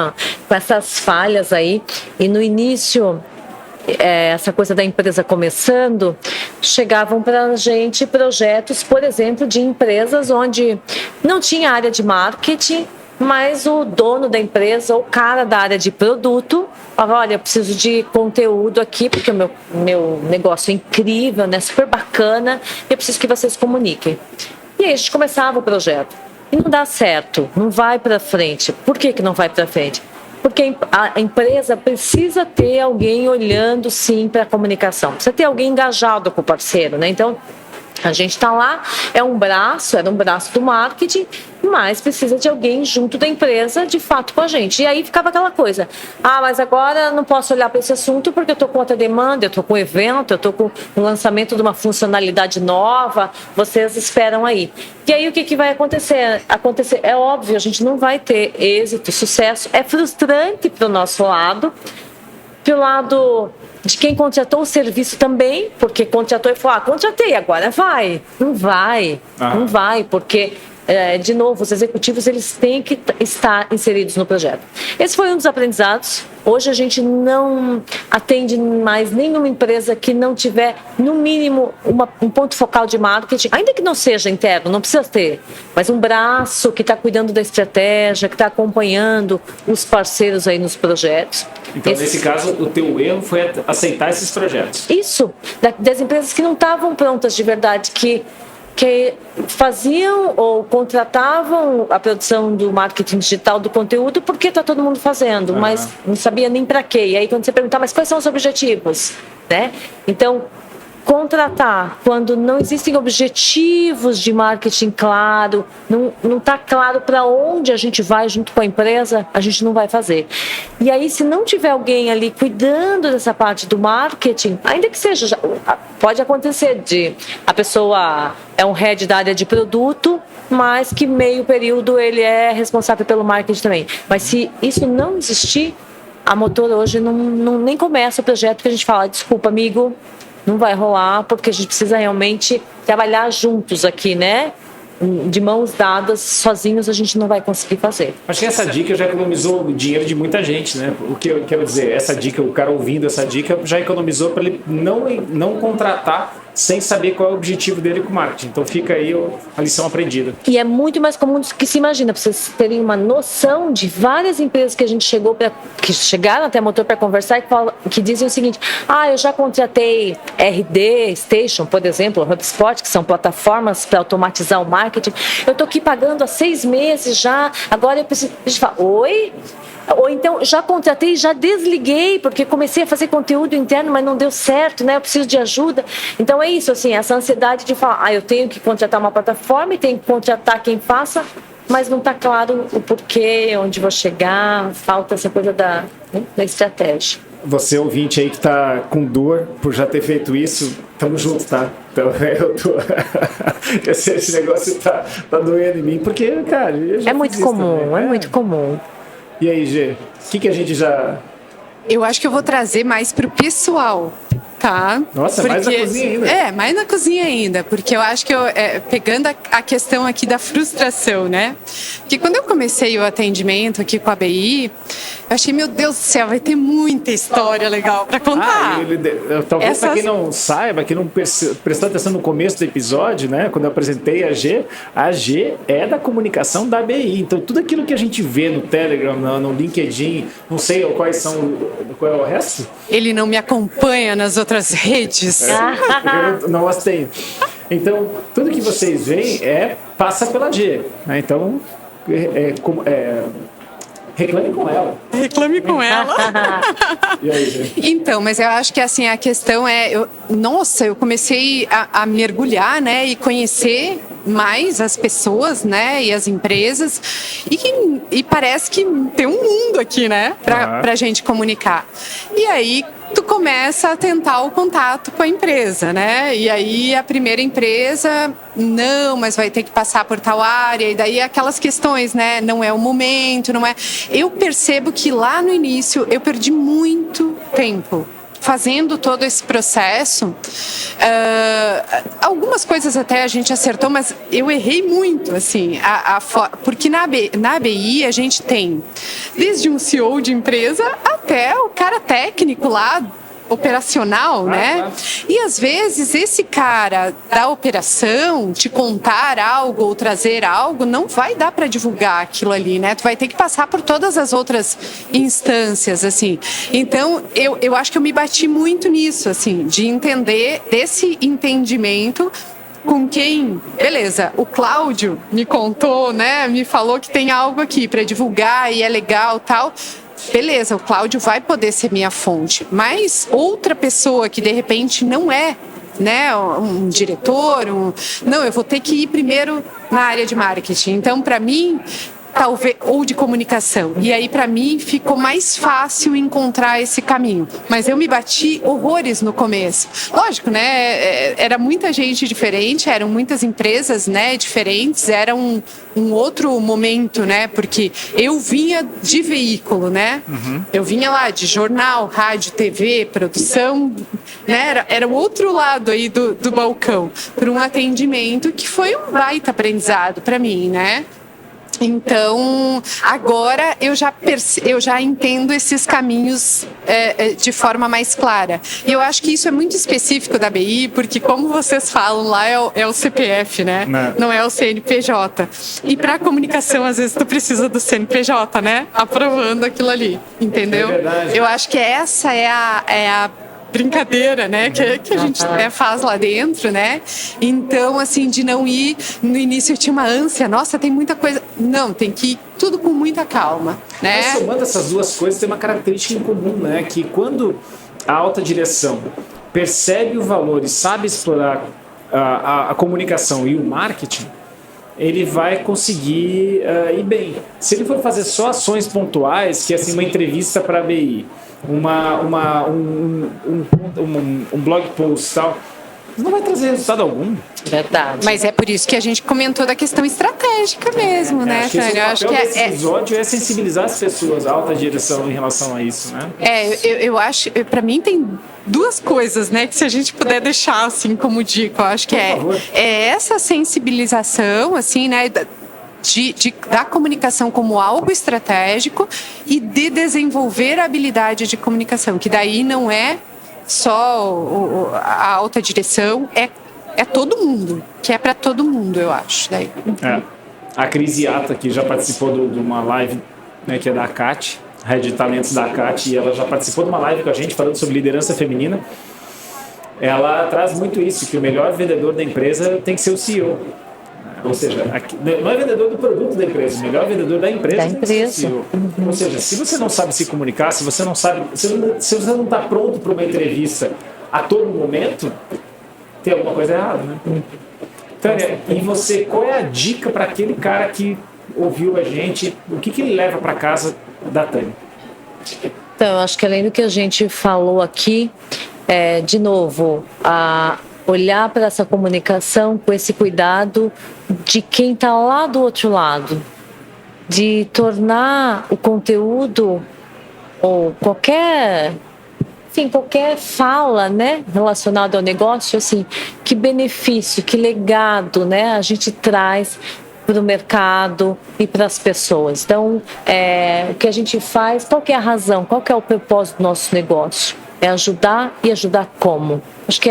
essas falhas aí. E no início, essa coisa da empresa começando, chegavam para a gente projetos, por exemplo, de empresas onde não tinha área de marketing, mas o dono da empresa, o cara da área de produto, falava, olha, eu preciso de conteúdo aqui, porque o meu negócio é incrível, né, super bacana, e eu preciso que vocês comuniquem. E aí a gente começava o projeto. E não dá certo, não vai para frente. Por que não vai para frente? Porque a empresa precisa ter alguém olhando, sim, para a comunicação. Precisa ter alguém engajado com o parceiro, né? Então, a gente está lá, era um braço do marketing, mas precisa de alguém junto da empresa, de fato, com a gente. E aí ficava aquela coisa, mas agora não posso olhar para esse assunto porque eu estou com outra demanda, eu estou com um evento, eu estou com o lançamento de uma funcionalidade nova, vocês esperam aí. E aí o que vai acontecer? É óbvio, a gente não vai ter êxito, sucesso, é frustrante para o nosso lado, pelo lado de quem contratou o serviço também, porque contratou e falou, contratei, agora vai. Não vai, não vai, porque, de novo, os executivos eles têm que estar inseridos no projeto. Esse foi um dos aprendizados. Hoje a gente não atende mais nenhuma empresa que não tiver, no mínimo, um ponto focal de marketing, ainda que não seja interno, não precisa ter, mas um braço que está cuidando da estratégia, que está acompanhando os parceiros aí nos projetos. Então, nesse caso, o teu erro foi aceitar esses projetos. Isso, das empresas que não estavam prontas de verdade, que faziam ou contratavam a produção do marketing digital do conteúdo porque está todo mundo fazendo, mas não sabia nem para quê. E aí quando você perguntar, mas quais são os objetivos? Né? Então, contratar quando não existem objetivos de marketing claro, não está claro para onde a gente vai junto com a empresa, a gente não vai fazer. E aí, se não tiver alguém ali cuidando dessa parte do marketing, ainda que seja, pode acontecer de a pessoa é um head da área de produto, mas que meio período ele é responsável pelo marketing também. Mas se isso não existir, a Motor hoje nem começa o projeto, que a gente fala, desculpa, amigo, não vai rolar, porque a gente precisa realmente trabalhar juntos aqui, né? De mãos dadas, sozinhos a gente não vai conseguir fazer. Acho que essa dica já economizou o dinheiro de muita gente, né? O que eu quero dizer, essa dica, o cara ouvindo essa dica já economizou para ele não contratar sem saber qual é o objetivo dele com o marketing. Então fica aí a lição aprendida. E é muito mais comum do que se imagina, para vocês terem uma noção de várias empresas que a gente que chegaram até a Motor para conversar que dizem o seguinte, eu já contratei RD Station, por exemplo, HubSpot, que são plataformas para automatizar o marketing, eu estou aqui pagando há 6 meses já, agora eu preciso... A gente fala, oi? Ou então, já contratei, já desliguei, porque comecei a fazer conteúdo interno, mas não deu certo, né? Eu preciso de ajuda. Então, é isso, assim, essa ansiedade de falar, eu tenho que contratar uma plataforma e tenho que contratar quem faça, mas não está claro o porquê, onde vou chegar, falta essa coisa da estratégia. Você, ouvinte aí que está com dor por já ter feito isso, tamo junto, tá? Então, esse negócio tá doendo em mim, porque, cara... É muito comum, também, é muito comum. E aí, Gê, o que a gente já... Eu acho que eu vou trazer mais pro pessoal, tá? Nossa, porque, mais na cozinha ainda. Mais na cozinha ainda, porque eu acho que pegando a questão aqui da frustração, né? Porque quando eu comecei o atendimento aqui com a BI, eu achei, meu Deus do céu, vai ter muita história legal para contar. Talvez para quem não saiba, que não prestou atenção no começo do episódio, né? Quando eu apresentei a G é da comunicação da BI. Então, tudo aquilo que a gente vê no Telegram, no LinkedIn, não sei qual é o resto? Ele não me acompanha nas outras redes. Eu não as tenho. Então, tudo que vocês veem passa pela G. Né? Então, reclame com ela. Reclame com ela. E aí, gente? Então, mas eu acho que assim, a questão eu comecei a mergulhar, né, e conhecer mais as pessoas, né, e as empresas, e parece que tem um mundo aqui, né, pra gente comunicar. E aí tu começa a tentar o contato com a empresa, né? E aí a primeira empresa, não, mas vai ter que passar por tal área, e daí aquelas questões, né? Não é o momento, não é... Eu percebo que lá no início eu perdi muito tempo fazendo todo esse processo. Algumas coisas até a gente acertou, mas eu errei muito, assim, porque na ABI a gente tem desde um CEO de empresa até o cara técnico lá, operacional, né? E às vezes esse cara da operação te contar algo ou trazer algo não vai dar para divulgar aquilo ali, né? Tu vai ter que passar por todas as outras instâncias, assim. Então eu acho que eu me bati muito nisso, assim, de entender desse entendimento com quem, beleza, o Cláudio me contou, né? Me falou que tem algo aqui para divulgar e é legal, tal. Beleza, o Cláudio vai poder ser minha fonte, mas outra pessoa que de repente não é, né, um diretor, não, eu vou ter que ir primeiro na área de marketing. Então, para mim, talvez, ou de comunicação. E aí, para mim, ficou mais fácil encontrar esse caminho. Mas eu me bati horrores no começo. Lógico, né? Era muita gente diferente, eram muitas empresas, né, diferentes, era um outro momento, né? Porque eu vinha de veículo, né? Eu vinha lá de jornal, rádio, TV, produção, né? Era o outro lado aí do balcão, para um atendimento que foi um baita aprendizado para mim, né? Então, agora eu já entendo esses caminhos de forma mais clara. E eu acho que isso é muito específico da BI, porque como vocês falam lá, é o CPF, né? Não é o CNPJ. E para a comunicação, às vezes, tu precisa do CNPJ, né? Aprovando aquilo ali, entendeu? É verdade. Eu acho que essa é a brincadeira, né, que a gente faz lá dentro, né? Então, assim, de não ir, no início eu tinha uma ânsia, nossa, tem muita coisa. Não, tem que ir tudo com muita calma, né? Mas somando essas duas coisas, tem uma característica em comum, né? Que quando a alta direção percebe o valor e sabe explorar a comunicação e o marketing, ele vai conseguir ir bem. Se ele for fazer só ações pontuais, que é assim, uma entrevista para a BI, um blog post e tal, não vai trazer resultado algum. Verdade. Mas é por isso que a gente comentou da questão estratégica mesmo, né, Tânia? Eu acho que esse episódio é sensibilizar as pessoas, a alta direção em relação a isso, né? Eu acho, para mim tem duas coisas, né, que se a gente puder deixar assim como dica, eu acho que é essa sensibilização, assim, né, da comunicação como algo estratégico e de desenvolver a habilidade de comunicação, que daí não é só a alta direção, é todo mundo, que é para todo mundo, eu acho. Daí. A Cris Iata, que já participou de uma live, né, que é da ACAT, Rede de Talentos da ACAT, e ela já participou de uma live com a gente falando sobre liderança feminina. Ela traz muito isso, que o melhor vendedor da empresa tem que ser o CEO. Ou seja, não é vendedor do produto da empresa, o melhor vendedor da empresa. Ou seja, se você não sabe se comunicar, se você não está pronto para uma entrevista a todo momento, tem alguma coisa errada, né? Tânia, e você, qual é a dica para aquele cara que ouviu a gente? O que ele leva para casa da Tânia? Então, eu acho que além do que a gente falou aqui, de novo, olhar para essa comunicação com esse cuidado de quem está lá do outro lado, de tornar o conteúdo ou qualquer fala, né, relacionada ao negócio, assim, que benefício, que legado, né, a gente traz para o mercado e para as pessoas. Então, o que a gente faz, qual que é a razão, qual que é o propósito do nosso negócio? É ajudar e ajudar como? Acho que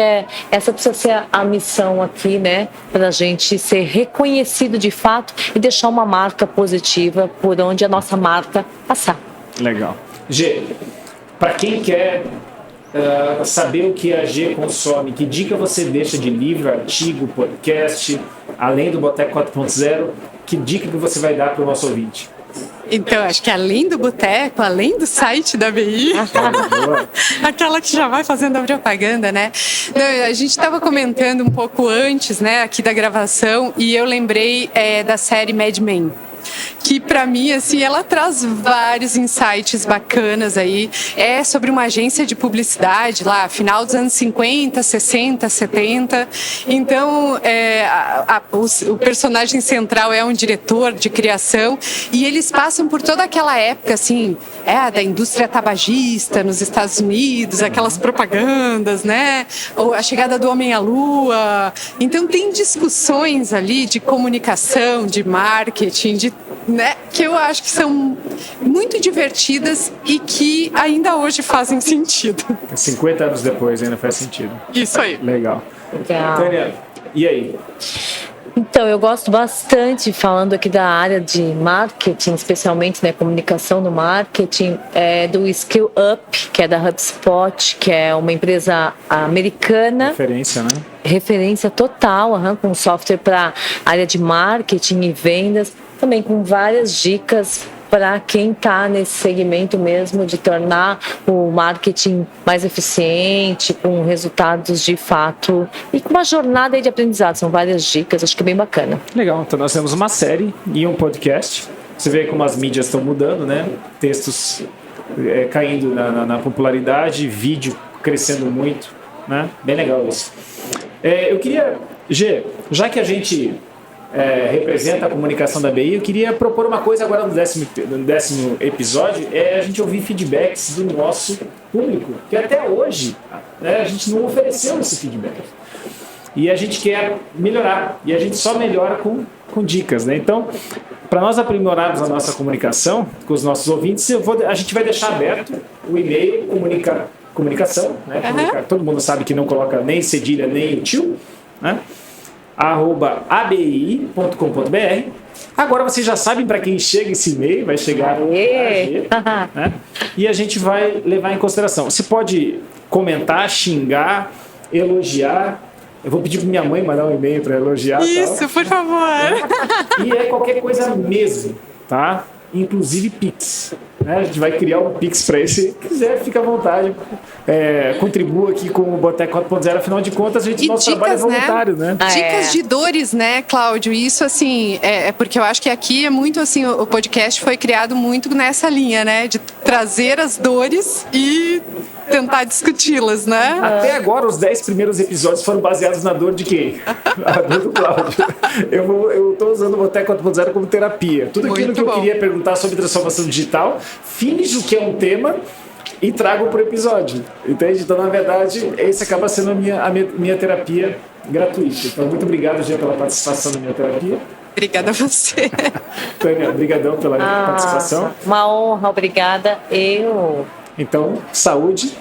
essa precisa ser a missão aqui, né? Para a gente ser reconhecido de fato e deixar uma marca positiva por onde a nossa marca passar. Legal. G, para quem quer saber o que a G consome, que dica você deixa de livro, artigo, podcast, além do Boteco 4.0, que dica que você vai dar para o nosso ouvinte? Então, acho que além do boteco, além do site da ABI, aquela que já vai fazendo a propaganda, né? Não, a gente estava comentando um pouco antes, né, aqui da gravação, e eu lembrei da série Mad Men, que para mim, assim, ela traz vários insights bacanas aí. É sobre uma agência de publicidade lá, final dos anos 50, 60, 70. Então, o personagem central é um diretor de criação e eles passam por toda aquela época, assim, da indústria tabagista nos Estados Unidos, aquelas propagandas, né? Ou a chegada do homem à lua. Então, tem discussões ali de comunicação, de marketing, né, que eu acho que são muito divertidas e que ainda hoje fazem sentido. 50 anos depois ainda faz sentido. Isso aí. Legal. Tânia, e aí? Então, eu gosto bastante, falando aqui da área de marketing, especialmente, né, comunicação no marketing, do Skill Up, que é da HubSpot, que é uma empresa americana. Referência, né? Referência total, com software para área de marketing e vendas, também com várias dicas para quem está nesse segmento mesmo de tornar o marketing mais eficiente, com resultados de fato e com uma jornada aí de aprendizado. São várias dicas, acho que é bem bacana. Legal, então nós temos uma série e um podcast. Você vê como as mídias estão mudando, né? Textos caindo na popularidade, vídeo crescendo muito, né? Bem legal isso. Eu queria, já que a gente representa a comunicação da ABI, eu queria propor uma coisa agora no 10º episódio, a gente ouvir feedbacks do nosso público, que até hoje, né, a gente não ofereceu esse feedback. E a gente quer melhorar, e a gente só melhora com dicas, né? Então, para nós aprimorarmos a nossa comunicação com os nossos ouvintes, a gente vai deixar aberto o e-mail comunicação, né? Todo mundo sabe que não coloca nem cedilha nem tio, né? @abi.com.br. Agora vocês já sabem para quem chega esse e-mail, vai chegar né? E a gente vai levar em consideração. Você pode comentar, xingar, elogiar. Eu vou pedir para minha mãe mandar um e-mail para elogiar. Isso, tal. Por favor. E qualquer coisa mesmo, tá? Inclusive Pix. Né? A gente vai criar um Pix para esse. Se quiser, fica à vontade. Contribua aqui com o Boteco 4.0. Afinal de contas, nosso trabalho é voluntário, né? Dicas de dores, né, Cláudio? Isso, assim, porque eu acho que aqui é muito assim, o podcast foi criado muito nessa linha, né? De trazer as dores e tentar discuti-las, né? Até agora, os 10 primeiros episódios foram baseados na dor de quem? A dor do Cláudio. Eu estou usando o Boteco 4.0 como terapia. Tudo aquilo que eu queria perguntar sobre transformação digital, finjo que é um tema e trago para o episódio. Entende? Então, na verdade, esse acaba sendo a minha terapia gratuita. Então, muito obrigado, Gia, pela participação na minha terapia. Obrigada a você. Tânia, obrigadão pela participação. Uma honra, obrigada. Então, saúde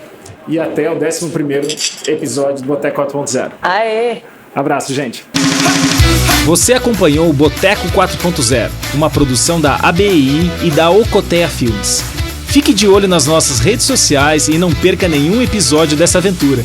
e até o 11º episódio do Boteco 4.0. Aê! Abraço, gente. Você acompanhou o Boteco 4.0, uma produção da ABI e da Ocotea Filmes. Fique de olho nas nossas redes sociais e não perca nenhum episódio dessa aventura.